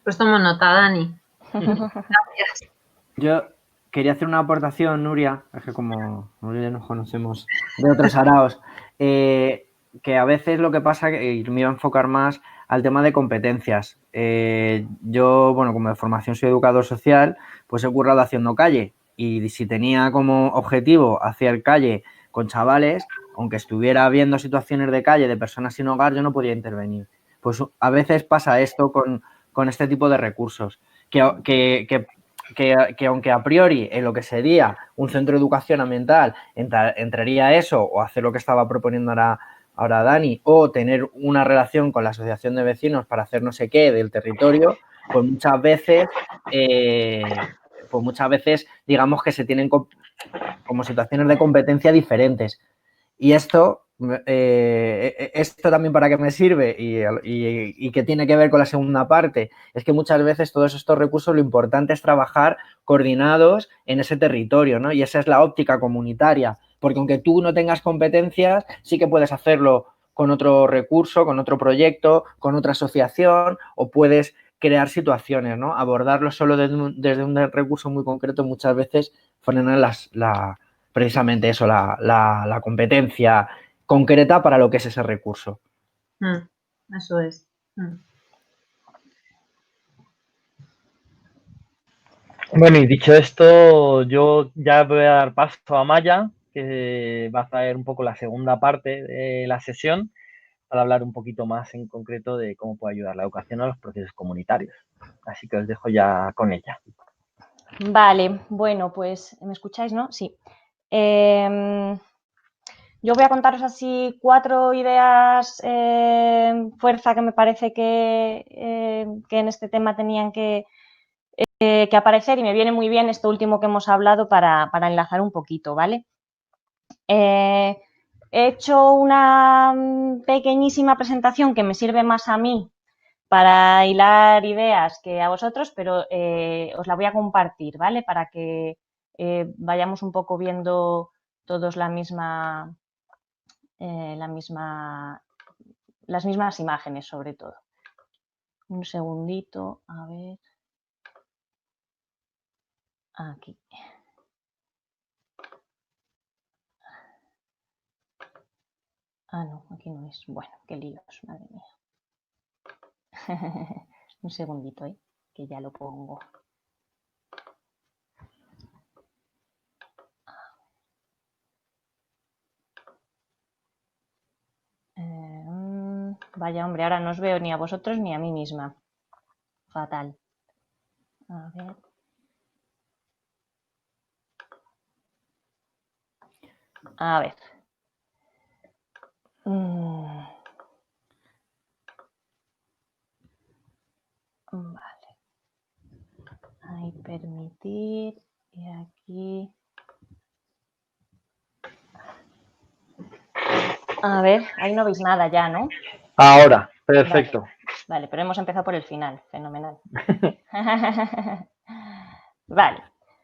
Pues tomo nota, Dani. Gracias. Yo quería hacer una aportación, Nuria, es que como Nuria nos conocemos de otros araos, que a veces lo que pasa, y me iba a enfocar más al tema de competencias. Yo, bueno, como de formación soy educador social, pues he currado haciendo calle y si tenía como objetivo hacer calle con chavales, aunque estuviera viendo situaciones de calle de personas sin hogar, yo no podía intervenir. Pues a veces pasa esto con este tipo de recursos, que aunque a priori en lo que sería un centro de educación ambiental entraría eso o hacer lo que estaba proponiendo ahora Dani o tener una relación con la asociación de vecinos para hacer no sé qué del territorio, pues muchas veces digamos que se tienen como situaciones de competencia diferentes. Y esto también para qué me sirve y que tiene que ver con la segunda parte, es que muchas veces todos estos recursos lo importante es trabajar coordinados en ese territorio, ¿no? Y esa es la óptica comunitaria, porque aunque tú no tengas competencias, sí que puedes hacerlo con otro recurso, con otro proyecto, con otra asociación o puedes crear situaciones, ¿no? Abordarlo solo desde un recurso muy concreto muchas veces frenan precisamente eso, la competencia concreta para lo que es ese recurso. Eso es. Bueno, y dicho esto, yo ya voy a dar paso a Maya, que va a traer un poco la segunda parte de la sesión para hablar un poquito más en concreto de cómo puede ayudar la educación a los procesos comunitarios. Así que os dejo ya con ella. Vale, bueno, pues ¿me escucháis, no? Sí. Yo voy a contaros así 4 ideas fuerza que me parece que en este tema tenían que aparecer y me viene muy bien esto último que hemos hablado para enlazar un poquito, ¿vale? He hecho una pequeñísima presentación que me sirve más a mí para hilar ideas que a vosotros, pero os la voy a compartir, ¿vale? Para que vayamos un poco viendo todos las mismas imágenes, sobre todo. Un segundito, a ver. Aquí. Ah, no, aquí no es. Bueno, qué líos, madre mía. Un segundito, que ya lo pongo. Vaya, hombre, ahora no os veo ni a vosotros ni a mí misma. Fatal. A ver. A ver. Vale. Ahí permitir. Y aquí. A ver, ahí no veis nada ya, ¿no? Ahora, perfecto. Vale, pero hemos empezado por el final. Fenomenal. Vale,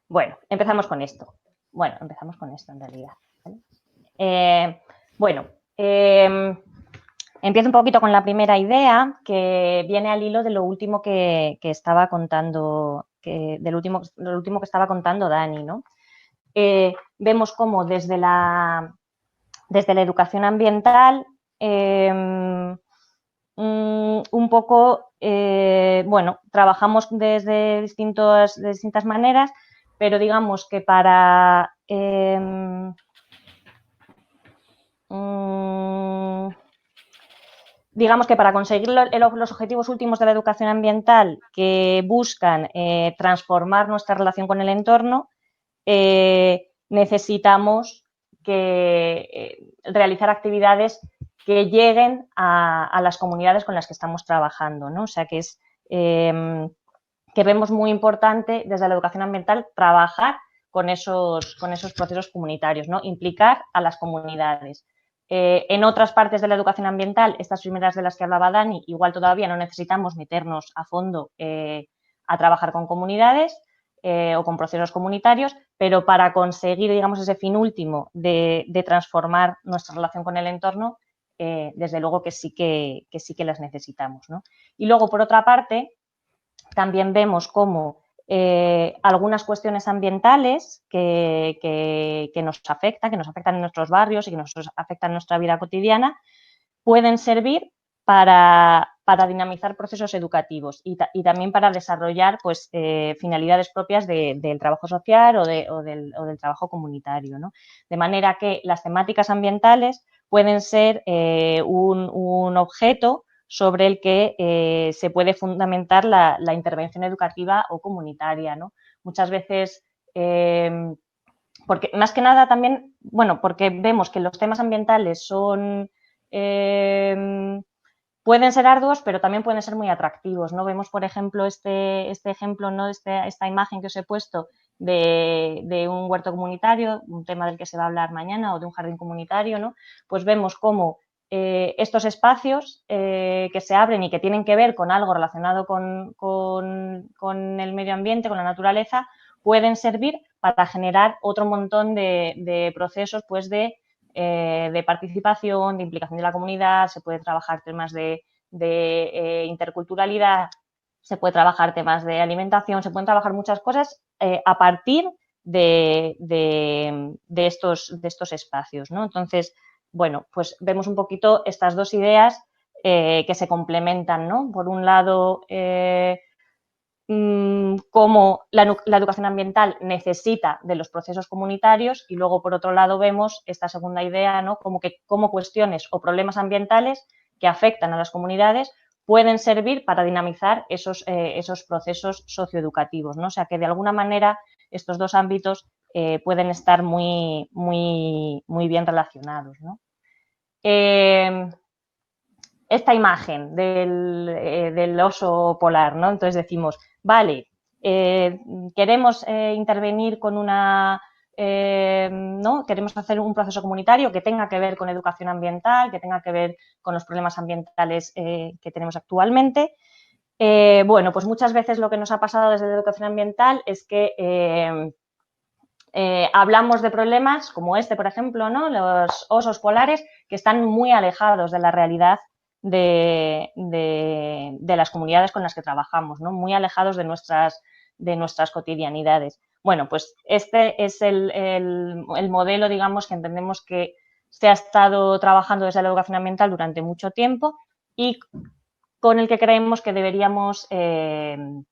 bueno, empezamos con esto. Bueno, empezamos con esto en realidad. ¿Vale? Empiezo un poquito con la primera idea, que viene al hilo de lo último que estaba contando, lo último que estaba contando Dani, ¿no? Vemos cómo desde la educación ambiental un poco, bueno, trabajamos desde distintas maneras, pero digamos que para conseguir los objetivos últimos de la educación ambiental, que buscan transformar nuestra relación con el entorno, necesitamos realizar actividades que lleguen a las comunidades con las que estamos trabajando, ¿no? O sea, que es que vemos muy importante desde la educación ambiental trabajar con esos procesos comunitarios, ¿no? Implicar a las comunidades. En otras partes de la educación ambiental, estas primeras de las que hablaba Dani, igual todavía no necesitamos meternos a fondo a trabajar con comunidades o con procesos comunitarios, pero para conseguir, digamos, ese fin último de transformar nuestra relación con el entorno, desde luego que sí que las necesitamos, ¿no? Y luego, por otra parte, también vemos cómo algunas cuestiones ambientales que nos afectan en nuestros barrios y que nos afectan en nuestra vida cotidiana, pueden servir para dinamizar procesos educativos y también para desarrollar pues, finalidades propias del trabajo social o del trabajo comunitario, ¿no? De manera que las temáticas ambientales pueden ser un objeto sobre el que se puede fundamentar la intervención educativa o comunitaria, ¿no? Muchas veces, porque más que nada también, bueno, porque vemos que los temas ambientales son, pueden ser arduos, pero también pueden ser muy atractivos, ¿no? Vemos, por ejemplo, este ejemplo, ¿no? Esta imagen que os he puesto de un huerto comunitario, un tema del que se va a hablar mañana, o de un jardín comunitario, ¿no? Pues vemos cómo estos espacios que se abren y que tienen que ver con algo relacionado con el medio ambiente, con la naturaleza, pueden servir para generar otro montón de procesos pues de participación, de implicación de la comunidad, se puede trabajar temas de interculturalidad, se puede trabajar temas de alimentación, se pueden trabajar muchas cosas a partir de estos espacios, ¿no? Entonces, bueno, pues vemos un poquito estas dos ideas que se complementan, ¿no? Por un lado, cómo la educación ambiental necesita de los procesos comunitarios y luego, por otro lado, vemos esta segunda idea, ¿no? Cómo cuestiones o problemas ambientales que afectan a las comunidades pueden servir para dinamizar esos procesos socioeducativos, ¿no? O sea, que de alguna manera estos dos ámbitos pueden estar muy bien relacionados, ¿no? Esta imagen del oso polar, ¿no? Entonces decimos, vale, queremos intervenir con una, ¿no? Queremos hacer un proceso comunitario que tenga que ver con educación ambiental, que tenga que ver con los problemas ambientales que tenemos actualmente. Bueno, pues muchas veces lo que nos ha pasado desde la educación ambiental es que hablamos de problemas como este, por ejemplo, ¿no? Los osos polares, que están muy alejados de la realidad de las comunidades con las que trabajamos, ¿no? Muy alejados de nuestras cotidianidades. Bueno, pues este es el modelo, digamos, que entendemos que se ha estado trabajando desde la educación ambiental durante mucho tiempo y con el que creemos que deberíamos dejar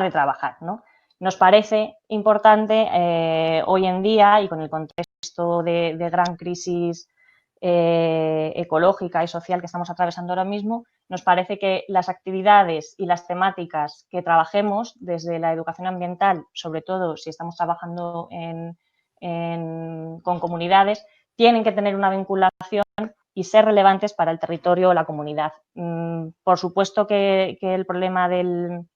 de trabajar, ¿no? Nos parece importante hoy en día y con el contexto de gran crisis ecológica y social que estamos atravesando ahora mismo, nos parece que las actividades y las temáticas que trabajemos desde la educación ambiental, sobre todo si estamos trabajando con comunidades, tienen que tener una vinculación y ser relevantes para el territorio o la comunidad. Por supuesto que el problema del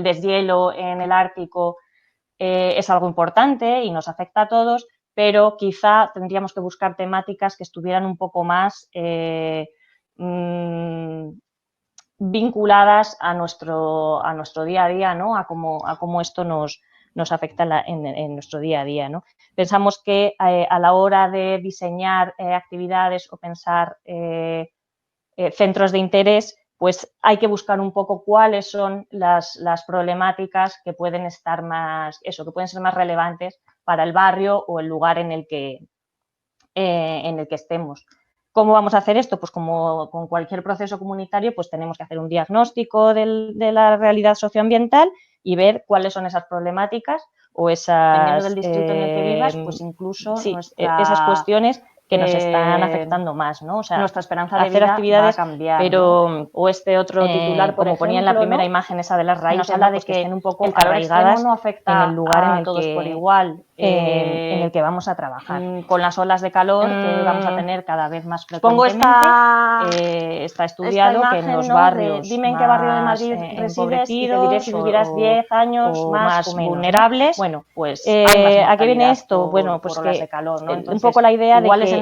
deshielo en el Ártico es algo importante y nos afecta a todos, pero quizá tendríamos que buscar temáticas que estuvieran un poco más vinculadas a nuestro día a día, ¿no? A cómo esto nos afecta en nuestro día a día, ¿no? Pensamos que a la hora de diseñar actividades o pensar centros de interés, pues hay que buscar un poco cuáles son las problemáticas que pueden estar que pueden ser más relevantes para el barrio o el lugar en el que estemos. ¿Cómo vamos a hacer esto? Pues como con cualquier proceso comunitario, pues tenemos que hacer un diagnóstico de la realidad socioambiental y ver cuáles son esas problemáticas o dependiendo del distrito en el que vivas, pues incluso esas cuestiones que nos están afectando más, ¿no? O sea, nuestra esperanza de vida actividades, va a cambiar, pero ¿no? O este otro titular, como ponía en la primera imagen esa de las raíces, nos habla de que estén un poco arraigadas no afecta en el lugar en el todos por igual, en el que vamos a trabajar, con las olas de calor que vamos a tener cada vez más frecuentemente. Está estudiado que en los barrios, dime en qué barrio de Madrid resides y te diré si vivirás 10 años más vulnerables. Bueno, pues ¿a qué viene esto? Bueno, pues que un poco la idea de que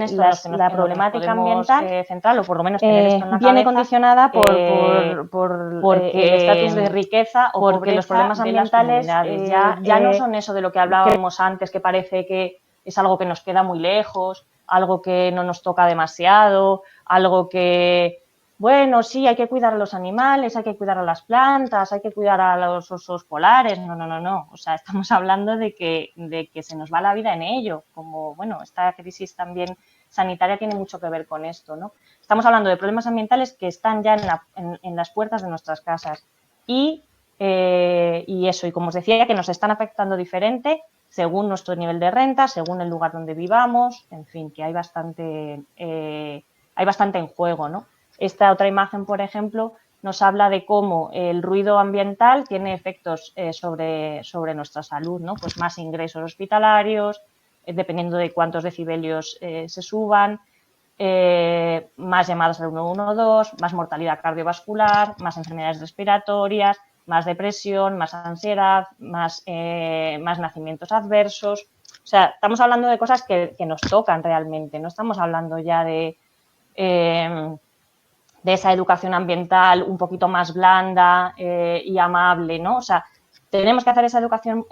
la problemática ambiental central, o por lo menos tener esto en la viene condicionada por el estatus de riqueza o porque los problemas ambientales ya no son eso de lo que hablábamos antes, que parece que es algo que nos queda muy lejos, algo que no nos toca demasiado, algo que, bueno, sí, hay que cuidar a los animales, hay que cuidar a las plantas, hay que cuidar a los osos polares. No. O sea, estamos hablando de que se nos va la vida en ello. Como, bueno, esta crisis también sanitaria tiene mucho que ver con esto, ¿no? Estamos hablando de problemas ambientales que están ya en las puertas de nuestras casas. Y eso, y como os decía, que nos están afectando diferente según nuestro nivel de renta, según el lugar donde vivamos, en fin, que hay bastante en juego, ¿no? Esta otra imagen, por ejemplo, nos habla de cómo el ruido ambiental tiene efectos sobre nuestra salud, ¿no? Pues más ingresos hospitalarios, dependiendo de cuántos decibelios se suban, más llamadas al 112, más mortalidad cardiovascular, más enfermedades respiratorias, más depresión, más ansiedad, más nacimientos adversos. O sea, estamos hablando de cosas que nos tocan realmente, no estamos hablando ya de esa educación ambiental un poquito más blanda y amable, ¿no? O sea, tenemos que hacer esa educación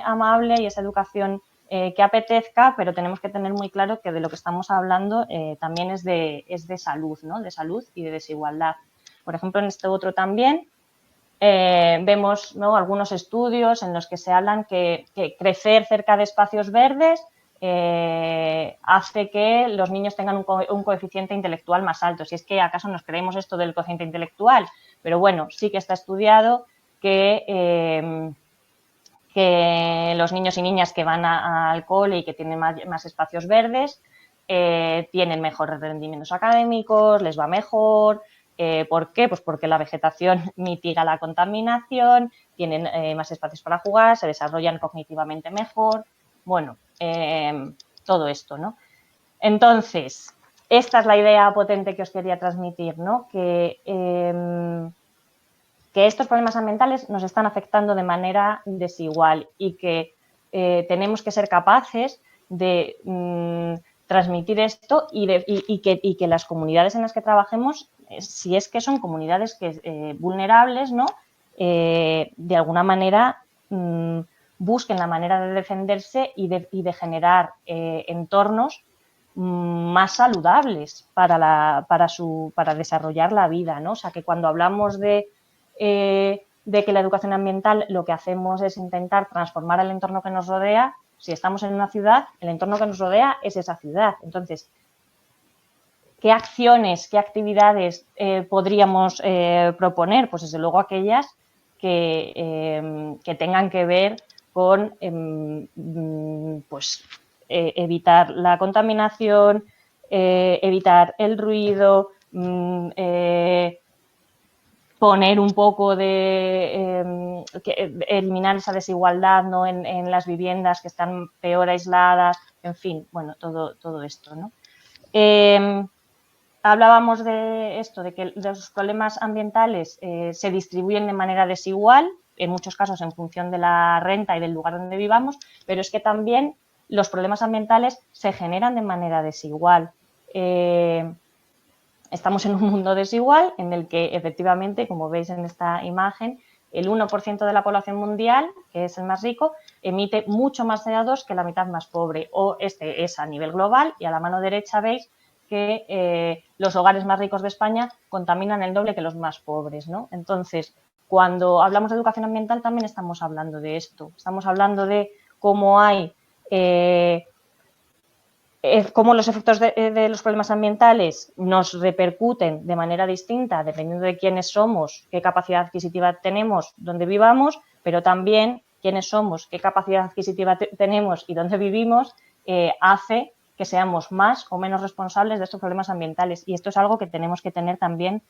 amable y esa educación que apetezca, pero tenemos que tener muy claro que de lo que estamos hablando también es de salud, ¿no? De salud y de desigualdad. Por ejemplo, en este otro también vemos, ¿no?, algunos estudios en los que se hablan que crecer cerca de espacios verdes hace que los niños tengan un coeficiente intelectual más alto. Si es que acaso nos creemos esto del coeficiente intelectual, pero bueno, sí que está estudiado que los niños y niñas que van al cole y que tienen más espacios verdes tienen mejores rendimientos académicos, les va mejor. ¿Por qué? Pues porque la vegetación mitiga la contaminación, tienen más espacios para jugar, se desarrollan cognitivamente mejor. Bueno, todo esto, ¿no? Entonces, esta es la idea potente que os quería transmitir, ¿no? Que estos problemas ambientales nos están afectando de manera desigual y que tenemos que ser capaces de transmitir esto y que las comunidades en las que trabajemos, si es que son comunidades vulnerables, ¿no? De alguna manera busquen la manera de defenderse y de generar entornos más saludables para desarrollar la vida, ¿no? O sea, que cuando hablamos de que la educación ambiental lo que hacemos es intentar transformar el entorno que nos rodea. Si estamos en una ciudad, el entorno que nos rodea es esa ciudad. Entonces, ¿qué acciones, qué actividades podríamos proponer? Pues desde luego aquellas que tengan que ver con evitar la contaminación, evitar el ruido, poner un poco de eliminar esa desigualdad, ¿no?, en las viviendas que están peor aisladas, en fin, bueno, todo esto, ¿no? Hablábamos de esto, de que los problemas ambientales se distribuyen de manera desigual, en muchos casos en función de la renta y del lugar donde vivamos, pero es que también los problemas ambientales se generan de manera desigual. Estamos en un mundo desigual en el que, efectivamente, como veis en esta imagen, el 1% de la población mundial, que es el más rico, emite mucho más CO2 que la mitad más pobre. O este es a nivel global y a la mano derecha veis que los hogares más ricos de España contaminan el doble que los más pobres, ¿no? Entonces, cuando hablamos de educación ambiental también estamos hablando de esto. Estamos hablando de cómo hay... cómo los efectos de los problemas ambientales nos repercuten de manera distinta dependiendo de quiénes somos, qué capacidad adquisitiva tenemos, dónde vivamos, pero también quiénes somos, qué capacidad adquisitiva tenemos y dónde vivimos, hace que seamos más o menos responsables de estos problemas ambientales. Y esto es algo que tenemos que tener también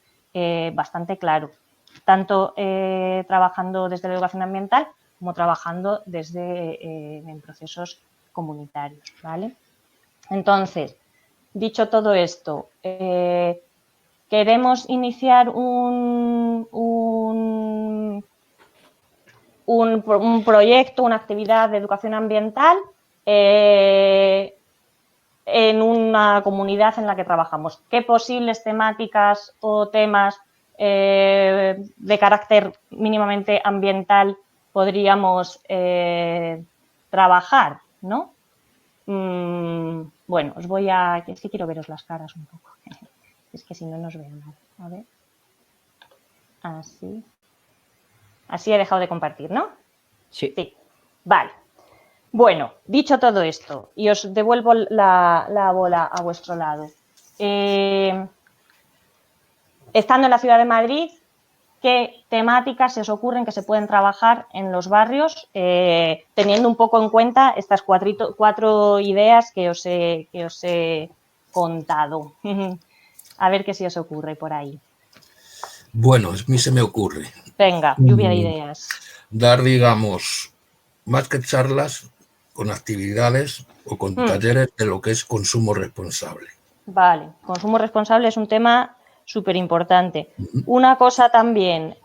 bastante claro, tanto trabajando desde la educación ambiental como trabajando desde en procesos comunitarios, ¿vale? Entonces, dicho todo esto, queremos iniciar un proyecto, una actividad de educación ambiental en una comunidad en la que trabajamos. ¿Qué posibles temáticas o temas de carácter mínimamente ambiental podríamos trabajar, ¿no? Bueno, os voy a... Es que quiero veros las caras un poco. Es que si no, no os veo nada. A ver. Así. Así he dejado de compartir, ¿no? Sí. Sí. Vale. Bueno, dicho todo esto, y os devuelvo la bola a vuestro lado. Estando en la ciudad de Madrid, ¿qué temáticas se os ocurren que se pueden trabajar en los barrios, teniendo un poco en cuenta estas cuatro ideas que os he contado? A ver qué se os ocurre por ahí. Bueno, a mí se me ocurre. Venga, lluvia de ideas. Dar, digamos, más que charlas, con actividades o con talleres de lo que es consumo responsable. Vale, consumo responsable es un tema súper importante. Una cosa también,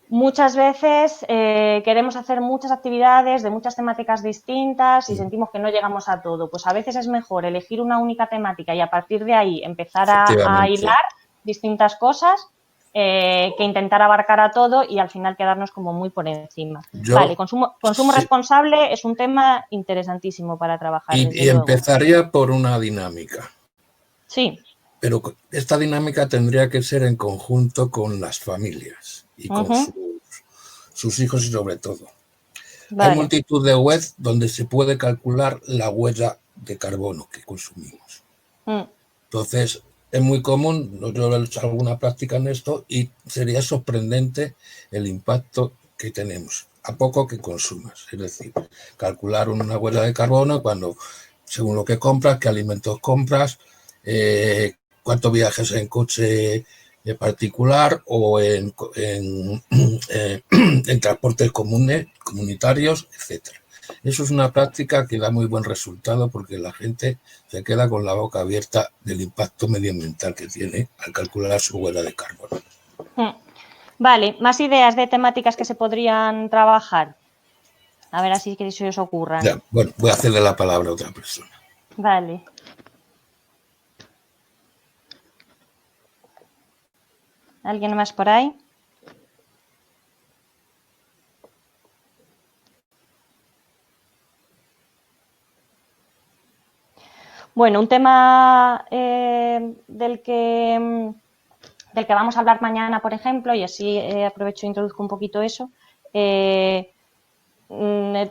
muchas veces queremos hacer muchas actividades de muchas temáticas distintas y sentimos que no llegamos a todo. Pues a veces es mejor elegir una única temática y a partir de ahí empezar a hilar distintas cosas que intentar abarcar a todo y al final quedarnos como muy por encima. Vale, consumo responsable es un tema interesantísimo para trabajar. Y empezaría por una dinámica. Sí. Pero esta dinámica tendría que ser en conjunto con las familias y con sus hijos y sobre todo. Vale. Hay multitud de webs donde se puede calcular la huella de carbono que consumimos. Entonces, es muy común, yo he hecho alguna práctica en esto y sería sorprendente el impacto que tenemos a poco que consumas. Es decir, calcular una huella de carbono cuando, según lo que compras, qué alimentos compras, cuántos viajes en coche particular o en transportes comunitarios, etcétera. Eso es una práctica que da muy buen resultado porque la gente se queda con la boca abierta del impacto medioambiental que tiene al calcular su huella de carbono. Vale, más ideas de temáticas que se podrían trabajar. A ver así que se os ocurran. Ya, bueno, voy a hacerle la palabra a otra persona. Vale. ¿Alguien más por ahí? Bueno, un tema del que vamos a hablar mañana, por ejemplo, y así aprovecho e introduzco un poquito eso,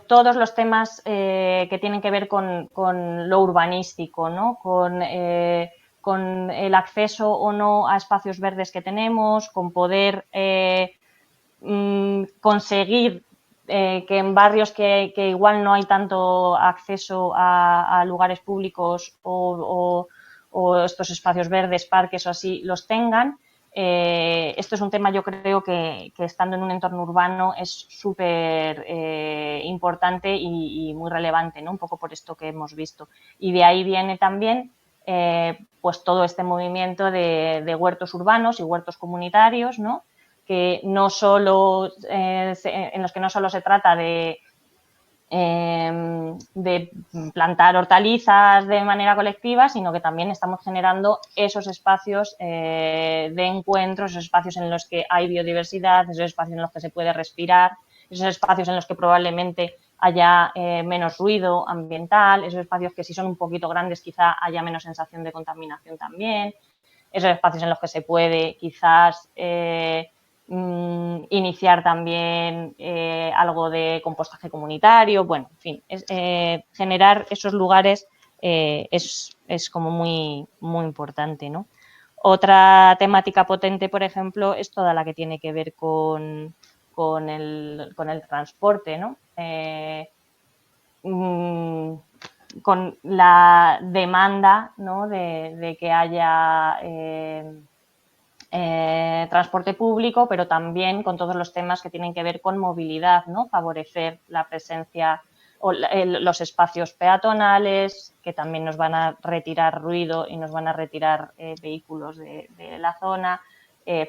todos los temas que tienen que ver con lo urbanístico, ¿no? Con el acceso o no a espacios verdes que tenemos, con poder conseguir que en barrios que igual no hay tanto acceso a lugares públicos o estos espacios verdes, parques o así, los tengan. Esto es un tema, yo creo que estando en un entorno urbano es súper importante y muy relevante, ¿no? Un poco por esto que hemos visto. Y de ahí viene también pues todo este movimiento de huertos urbanos y huertos comunitarios, ¿no? Que no solo en los que no solo se trata de de plantar hortalizas de manera colectiva, sino que también estamos generando esos espacios de encuentros, esos espacios en los que hay biodiversidad, esos espacios en los que se puede respirar, esos espacios en los que probablemente haya menos ruido ambiental, esos espacios que si son un poquito grandes quizá haya menos sensación de contaminación también, esos espacios en los que se puede quizás iniciar también algo de compostaje comunitario, bueno, en fin, generar esos lugares es como muy, muy importante, ¿no? Otra temática potente, por ejemplo, es toda la que tiene que ver con el transporte, ¿no? Con la demanda, ¿no? de que haya transporte público, pero también con todos los temas que tienen que ver con movilidad, ¿no? Favorecer la presencia o los espacios peatonales, que también nos van a retirar ruido y nos van a retirar vehículos de la zona,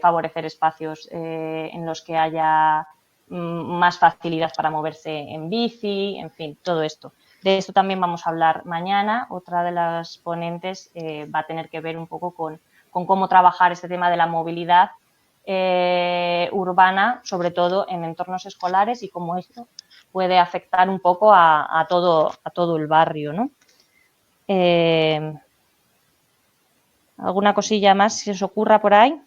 favorecer espacios en los que haya más facilidad para moverse en bici, en fin, todo esto. De esto también vamos a hablar mañana. Otra de las ponentes va a tener que ver un poco con cómo trabajar este tema de la movilidad urbana, sobre todo en entornos escolares, y cómo esto puede afectar un poco a todo el barrio, ¿no? ¿Alguna cosilla más si os ocurra por ahí?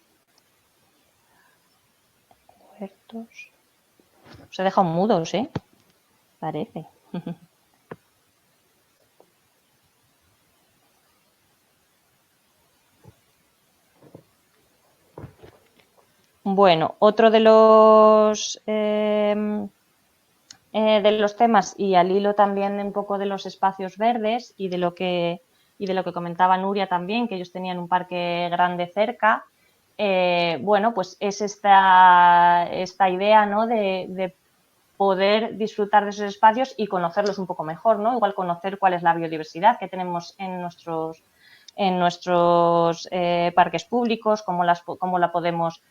Os he dejado mudos, ¿eh? Parece. Bueno, otro de los temas, y al hilo también un poco de los espacios verdes y de lo que comentaba Nuria también, que ellos tenían un parque grande cerca, bueno, pues es esta idea, ¿no? de poder disfrutar de esos espacios y conocerlos un poco mejor, ¿no? Igual conocer cuál es la biodiversidad que tenemos en nuestros parques públicos, cómo la podemos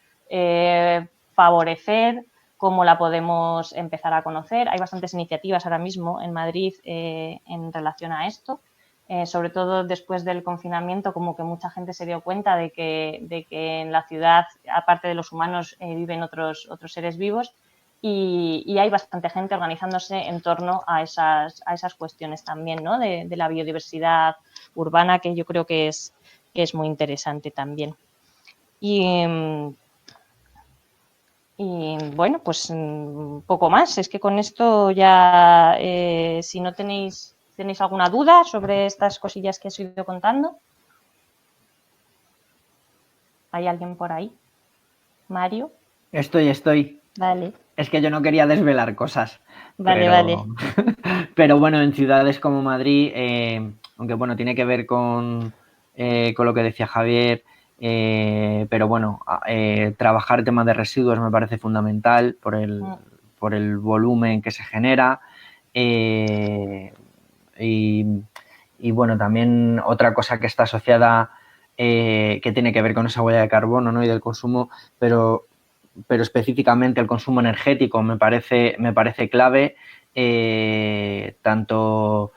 favorecer, cómo la podemos empezar a conocer. Hay bastantes iniciativas ahora mismo en Madrid en relación a esto, sobre todo después del confinamiento, como que mucha gente se dio cuenta de que en la ciudad, aparte de los humanos, viven otros seres vivos, y hay bastante gente organizándose en torno a esas cuestiones también, ¿no? de la biodiversidad urbana, que yo creo que es muy interesante también. Y bueno, pues poco más. Es que con esto ya, si no tenéis alguna duda sobre estas cosillas que os he ido contando. ¿Hay alguien por ahí? ¿Mario? Estoy. Vale. Es que yo no quería desvelar cosas. Vale. Pero bueno, en ciudades como Madrid, aunque bueno, tiene que ver con lo que decía Javier, pero bueno, trabajar temas de residuos me parece fundamental por el volumen que se genera. Y bueno, también otra cosa que está asociada, que tiene que ver con esa huella de carbono, ¿no? Y del consumo, pero específicamente el consumo energético me parece clave, tanto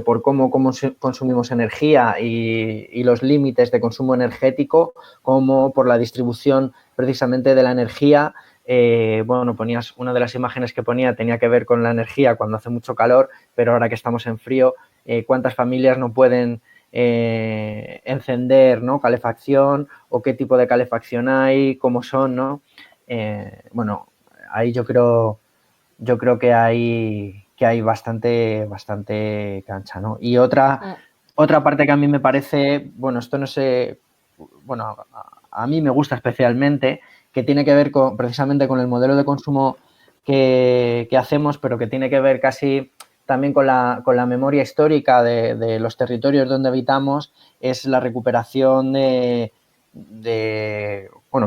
por cómo consumimos energía y los límites de consumo energético, como por la distribución precisamente de la energía. Bueno, ponías una de las imágenes que ponía, tenía que ver con la energía cuando hace mucho calor, pero ahora que estamos en frío, ¿cuántas familias no pueden encender, ¿no? calefacción, o qué tipo de calefacción hay, cómo son, ¿no? Bueno, ahí yo creo que hay bastante cancha, ¿no? Y otra parte que a mí me parece, bueno, esto no sé, bueno, a mí me gusta especialmente, que tiene que ver precisamente con el modelo de consumo que hacemos, pero que tiene que ver casi también con la memoria histórica de los territorios donde habitamos, es la recuperación bueno,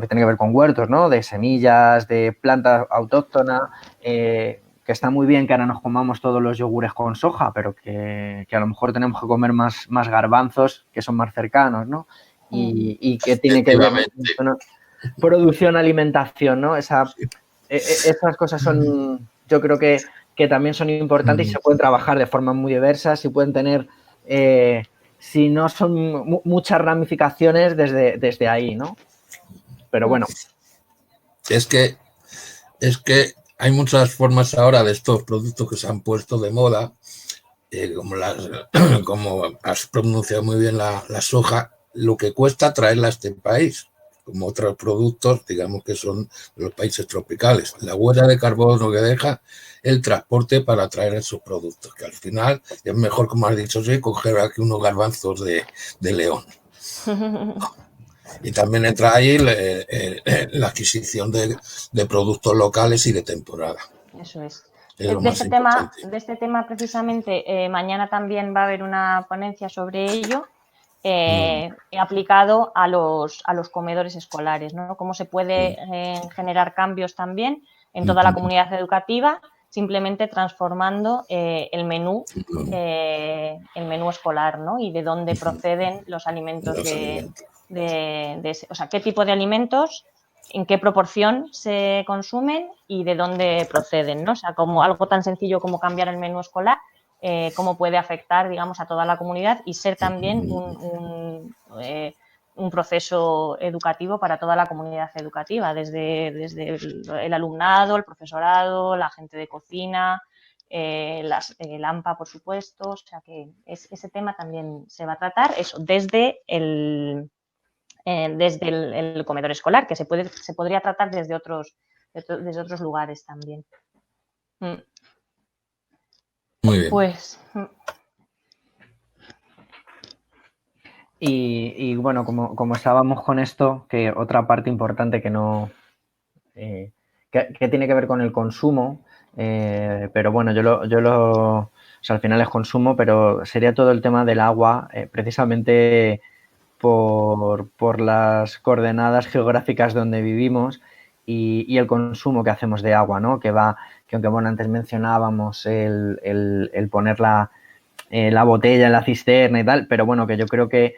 que tiene que ver con huertos, ¿no? De semillas, de planta autóctona, que está muy bien que ahora nos comamos todos los yogures con soja, pero que a lo mejor tenemos que comer más garbanzos, que son más cercanos, ¿no? Y que tiene que ver con producción, alimentación, ¿no? Esas cosas son, yo creo que que también son importantes y se pueden trabajar de formas muy diversas y pueden tener, si no son muchas ramificaciones desde ahí, ¿no? Pero bueno. Es que hay muchas formas ahora de estos productos que se han puesto de moda, como has pronunciado muy bien la soja, lo que cuesta traerla a este país, como otros productos, digamos que son de los países tropicales. La huella de carbono que deja el transporte para traer esos productos, que al final es mejor, como has dicho, sí, coger aquí unos garbanzos de León. Y también entra ahí la adquisición de productos locales y de temporada. Eso es. De este tema precisamente, mañana también va a haber una ponencia sobre ello, aplicado a los comedores escolares, ¿no? Cómo se puede generar cambios también en toda la comunidad educativa, simplemente transformando el menú escolar, ¿no? Y de dónde proceden los alimentos o sea, qué tipo de alimentos, en qué proporción se consumen y de dónde proceden, ¿no? O sea, como algo tan sencillo como cambiar el menú escolar, cómo puede afectar, digamos, a toda la comunidad y ser también un proceso educativo para toda la comunidad educativa, desde el alumnado, el profesorado, la gente de cocina, el AMPA, por supuesto. O sea que ese tema también se va a tratar, eso, desde el comedor escolar, que se podría tratar desde otros lugares también. Muy bien. Pues... Y bueno, como estábamos con esto, que otra parte importante que no... que tiene que ver con el consumo, pero bueno, o sea, al final es consumo, pero sería todo el tema del agua, precisamente por las coordenadas geográficas donde vivimos y el consumo que hacemos de agua, ¿no? Que aunque bueno, antes mencionábamos el poner la botella en la cisterna y tal, pero bueno, que yo creo que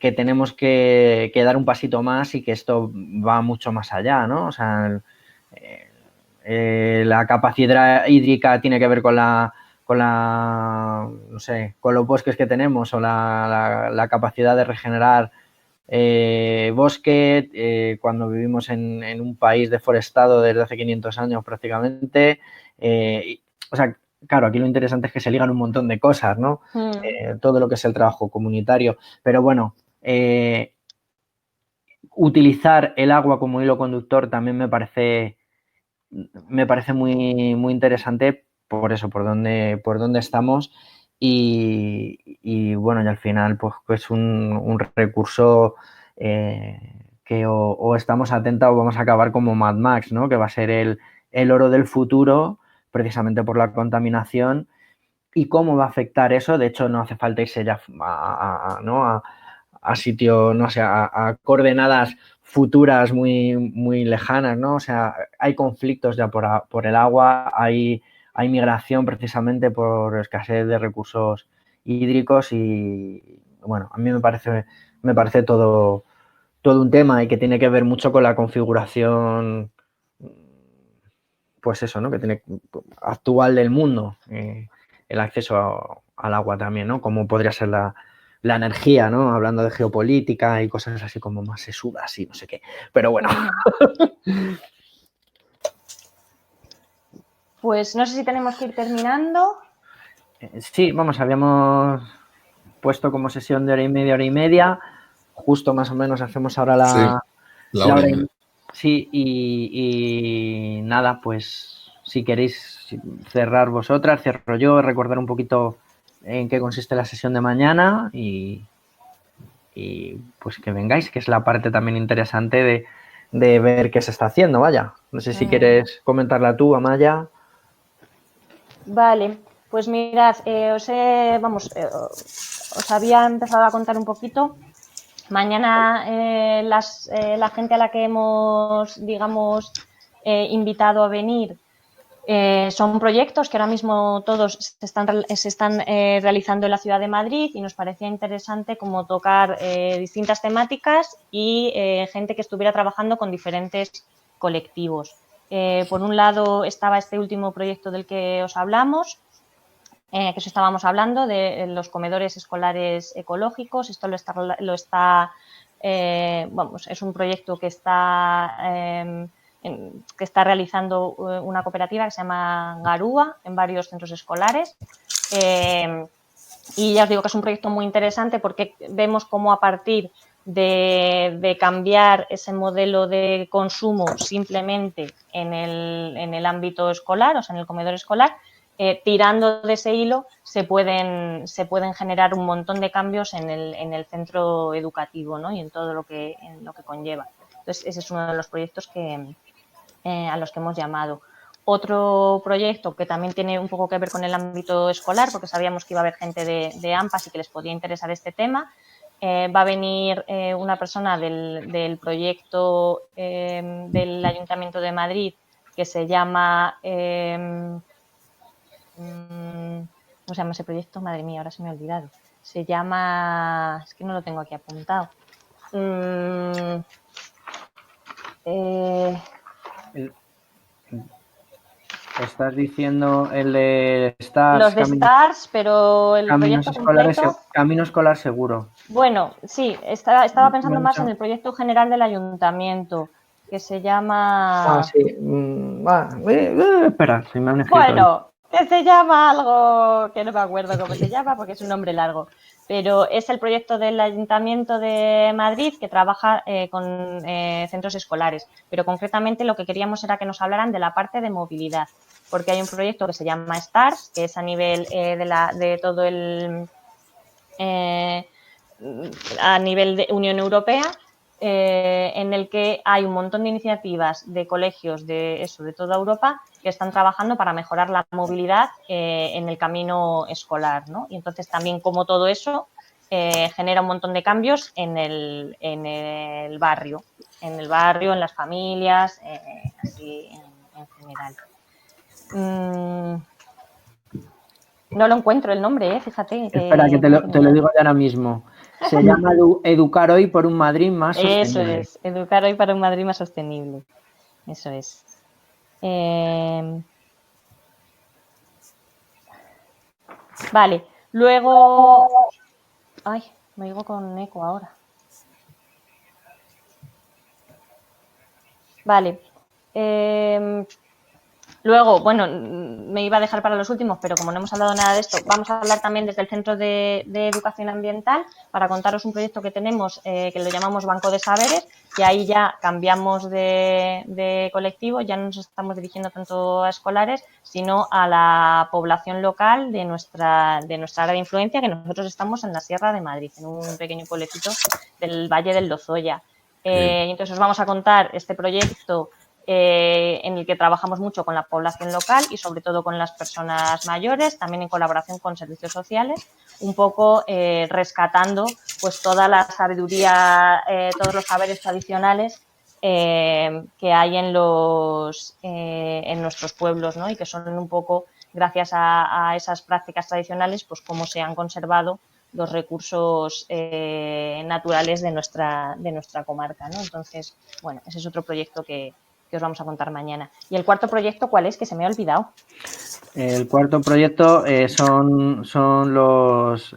tenemos que dar un pasito más y que esto va mucho más allá, ¿no? O sea, la capacidad hídrica tiene que ver con no sé, con los bosques que tenemos o la capacidad de regenerar bosque cuando vivimos en un país deforestado desde hace 500 años prácticamente. O sea, claro, aquí lo interesante es que se ligan un montón de cosas, ¿no? Todo lo que es el trabajo comunitario. Pero bueno, utilizar el agua como hilo conductor también me parece muy, muy interesante por eso, por dónde estamos y bueno, y al final pues es un recurso que o estamos atentos o vamos a acabar como Mad Max, ¿no? Que va a ser el oro del futuro precisamente por la contaminación y cómo va a afectar eso. De hecho, no hace falta irse ya a sitio, no sé, a coordenadas futuras muy, muy lejanas, ¿no? O sea, hay conflictos ya por el agua, hay migración precisamente por escasez de recursos hídricos y, bueno, a mí me parece todo un tema y que tiene que ver mucho con la configuración, pues eso, ¿no? Que tiene actual del mundo, el acceso al agua también, ¿no? Como podría ser la energía, ¿no? Hablando de geopolítica y cosas así como más sesudas y no sé qué. Pero bueno. Pues no sé si tenemos que ir terminando. Sí, vamos, habíamos puesto como sesión de hora y media. Justo más o menos hacemos ahora la hora y media. Sí, y nada, pues si queréis cerrar vosotras, cierro yo, recordar un poquito en qué consiste la sesión de mañana y pues que vengáis, que es la parte también interesante de ver qué se está haciendo, vaya. No sé si quieres comentarla tú, Amaya. Vale, pues mirad, os había empezado a contar un poquito. Mañana la gente a la que hemos, digamos, invitado a venir son proyectos que ahora mismo todos se están realizando en la ciudad de Madrid y nos parecía interesante como tocar distintas temáticas y gente que estuviera trabajando con diferentes colectivos. Por un lado estaba este último proyecto del que os hablamos, que os estábamos hablando, de los comedores escolares ecológicos. Esto vamos, es un proyecto que está realizando una cooperativa que se llama Garúa en varios centros escolares. Y ya os digo que es un proyecto muy interesante porque vemos cómo a partir de cambiar ese modelo de consumo simplemente en el ámbito escolar, o sea, en el comedor escolar, tirando de ese hilo se pueden generar un montón de cambios en el centro educativo, ¿no? Y en todo lo que conlleva. Entonces, ese es uno de los proyectos a los que hemos llamado. Otro proyecto que también tiene un poco que ver con el ámbito escolar, porque sabíamos que iba a haber gente de AMPAS y que les podía interesar este tema. Va a venir una persona del proyecto del Ayuntamiento de Madrid que se llama... ¿cómo se llama ese proyecto? Madre mía, ahora se me ha olvidado. Se llama... Es que no lo tengo aquí apuntado. Estás diciendo el de STARS. Los de STARS, pero el proyecto completo... Camino escolar seguro. Bueno, sí, estaba pensando más en el proyecto general del ayuntamiento, que se llama... Ah, sí. Espera, se me han escrito. Bueno, que se llama algo que no me acuerdo cómo se llama porque es un nombre largo. Pero es el proyecto del Ayuntamiento de Madrid que trabaja con centros escolares. Pero concretamente lo que queríamos era que nos hablaran de la parte de movilidad. Porque hay un proyecto que se llama STARS, que es a nivel de todo el... a nivel de Unión Europea, en el que hay un montón de iniciativas de colegios de toda Europa que están trabajando para mejorar la movilidad en el camino escolar, ¿no? Y entonces también como todo eso genera un montón de cambios en el barrio, en las familias, así en general. No lo encuentro el nombre, fíjate. Espera, que te lo digo ahora mismo. Se llama Educar Hoy por un Madrid más sostenible. Eso es, Educar Hoy para un Madrid más sostenible. Eso es. Vale, luego... Ay, me oigo con eco ahora. Vale. Luego, bueno, me iba a dejar para los últimos, pero como no hemos hablado nada de esto, vamos a hablar también desde el Centro de Educación Ambiental para contaros un proyecto que tenemos que lo llamamos Banco de Saberes, que ahí ya cambiamos de colectivo, ya no nos estamos dirigiendo tanto a escolares, sino a la población local de nuestra área de influencia, que nosotros estamos en la Sierra de Madrid, en un pequeño pueblecito del Valle del Lozoya. Entonces os vamos a contar este proyecto en el que trabajamos mucho con la población local y sobre todo con las personas mayores, también en colaboración con servicios sociales, un poco rescatando pues toda la sabiduría, todos los saberes tradicionales que hay en nuestros pueblos, ¿no? Y que son un poco gracias a esas prácticas tradicionales pues cómo se han conservado los recursos naturales de nuestra comarca, ¿no? Entonces, bueno, ese es otro proyecto que os vamos a contar mañana. ¿Y el cuarto proyecto cuál es? Que se me ha olvidado. El cuarto proyecto son los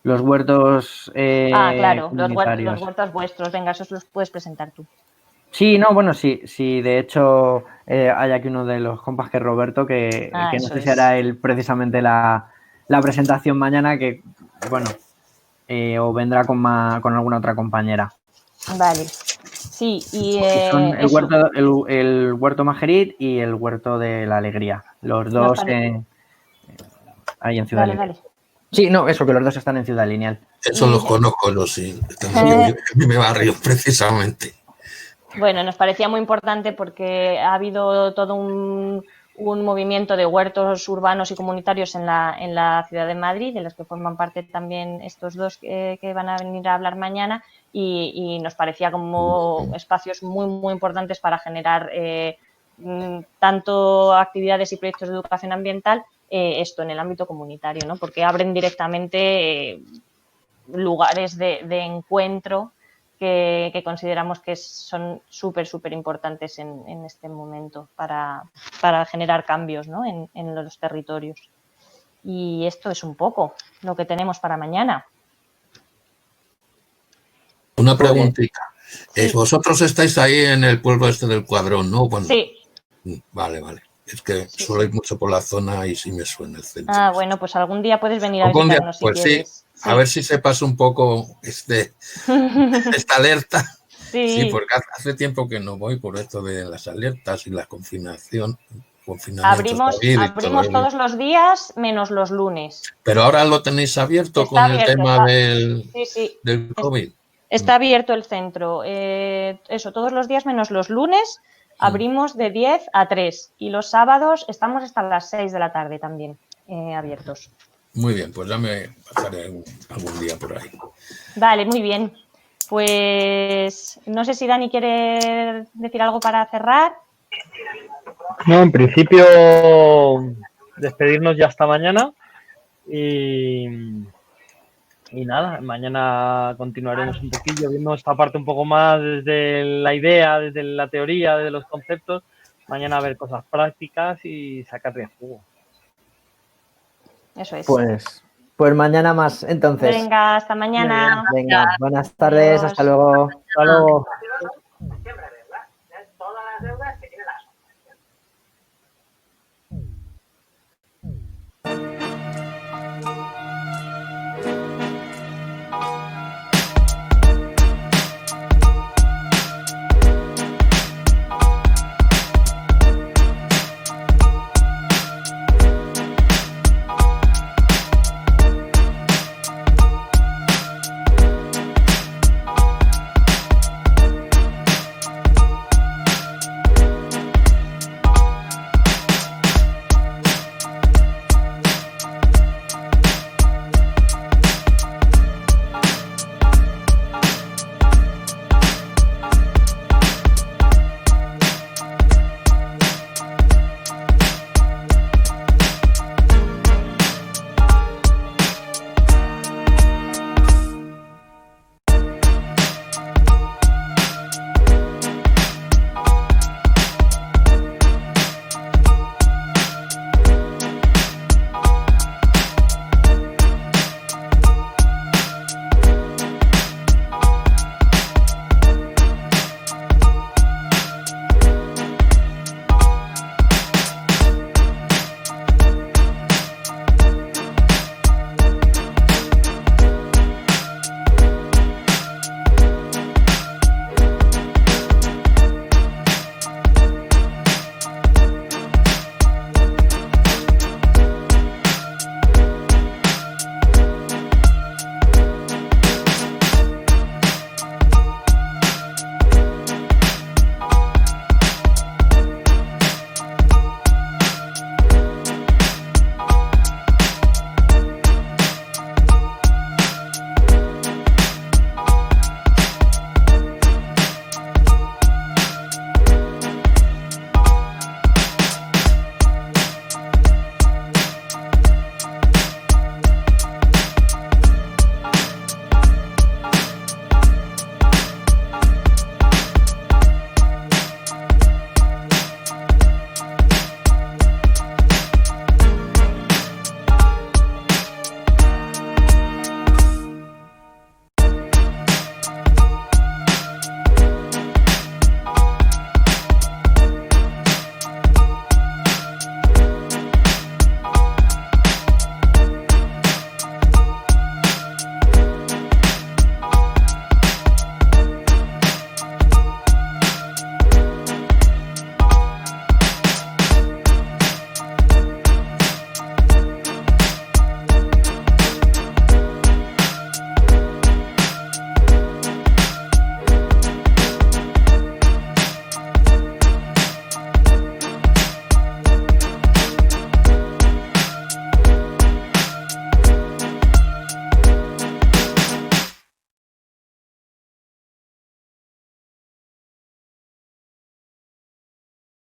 huertos claro, los comunitarios. huertos vuestros. Venga, esos los puedes presentar tú. Sí, no, bueno, sí, de hecho hay aquí uno de los compas que es Roberto, que no sé si hará él precisamente la presentación mañana, que bueno, o vendrá con alguna otra compañera. Vale. Sí, y son el huerto Majerit y el huerto de la Alegría. Los dos ahí en Ciudad Lineal. Vale. Sí, no, eso, que los dos están en Ciudad Lineal. Eso los conozco, en mi barrio, precisamente. Bueno, nos parecía muy importante porque ha habido todo un movimiento de huertos urbanos y comunitarios en la ciudad de Madrid, de los que forman parte también estos dos que van a venir a hablar mañana, y nos parecía como espacios muy, muy importantes para generar tanto actividades y proyectos de educación ambiental, esto en el ámbito comunitario, ¿no? Porque abren directamente lugares de encuentro que consideramos que son súper importantes en este momento para generar cambios, ¿no? en los territorios. Y esto es un poco lo que tenemos para mañana. Una preguntita. Sí. Vosotros estáis ahí en el pueblo este del Cuadrón, ¿no? Cuando... Sí. Vale. Es que suelo ir mucho por la zona y sí me suena el centro. Ah, bueno, pues algún día puedes venir a visitarnos si quieres. Sí. A ver si se pasa un poco esta alerta. Sí, porque hace tiempo que no voy por esto de las alertas y la confinación. Abrimos todos los días menos los lunes. Pero ahora lo tenéis abierto con el tema del COVID. Está abierto el centro. Eso, todos los días menos los lunes abrimos de 10 a 3 y los sábados estamos hasta las 6 de la tarde también abiertos. Muy bien, pues ya me pasaré algún día por ahí. Vale, muy bien. Pues no sé si Dani quiere decir algo para cerrar. No, en principio despedirnos ya hasta mañana y nada, mañana continuaremos un poquillo viendo esta parte un poco más desde la idea, desde la teoría, desde los conceptos. Mañana a ver cosas prácticas y sacarle jugo. Eso es. Pues mañana más, entonces. Venga, hasta mañana. Venga, buenas tardes, hasta luego. Hasta luego.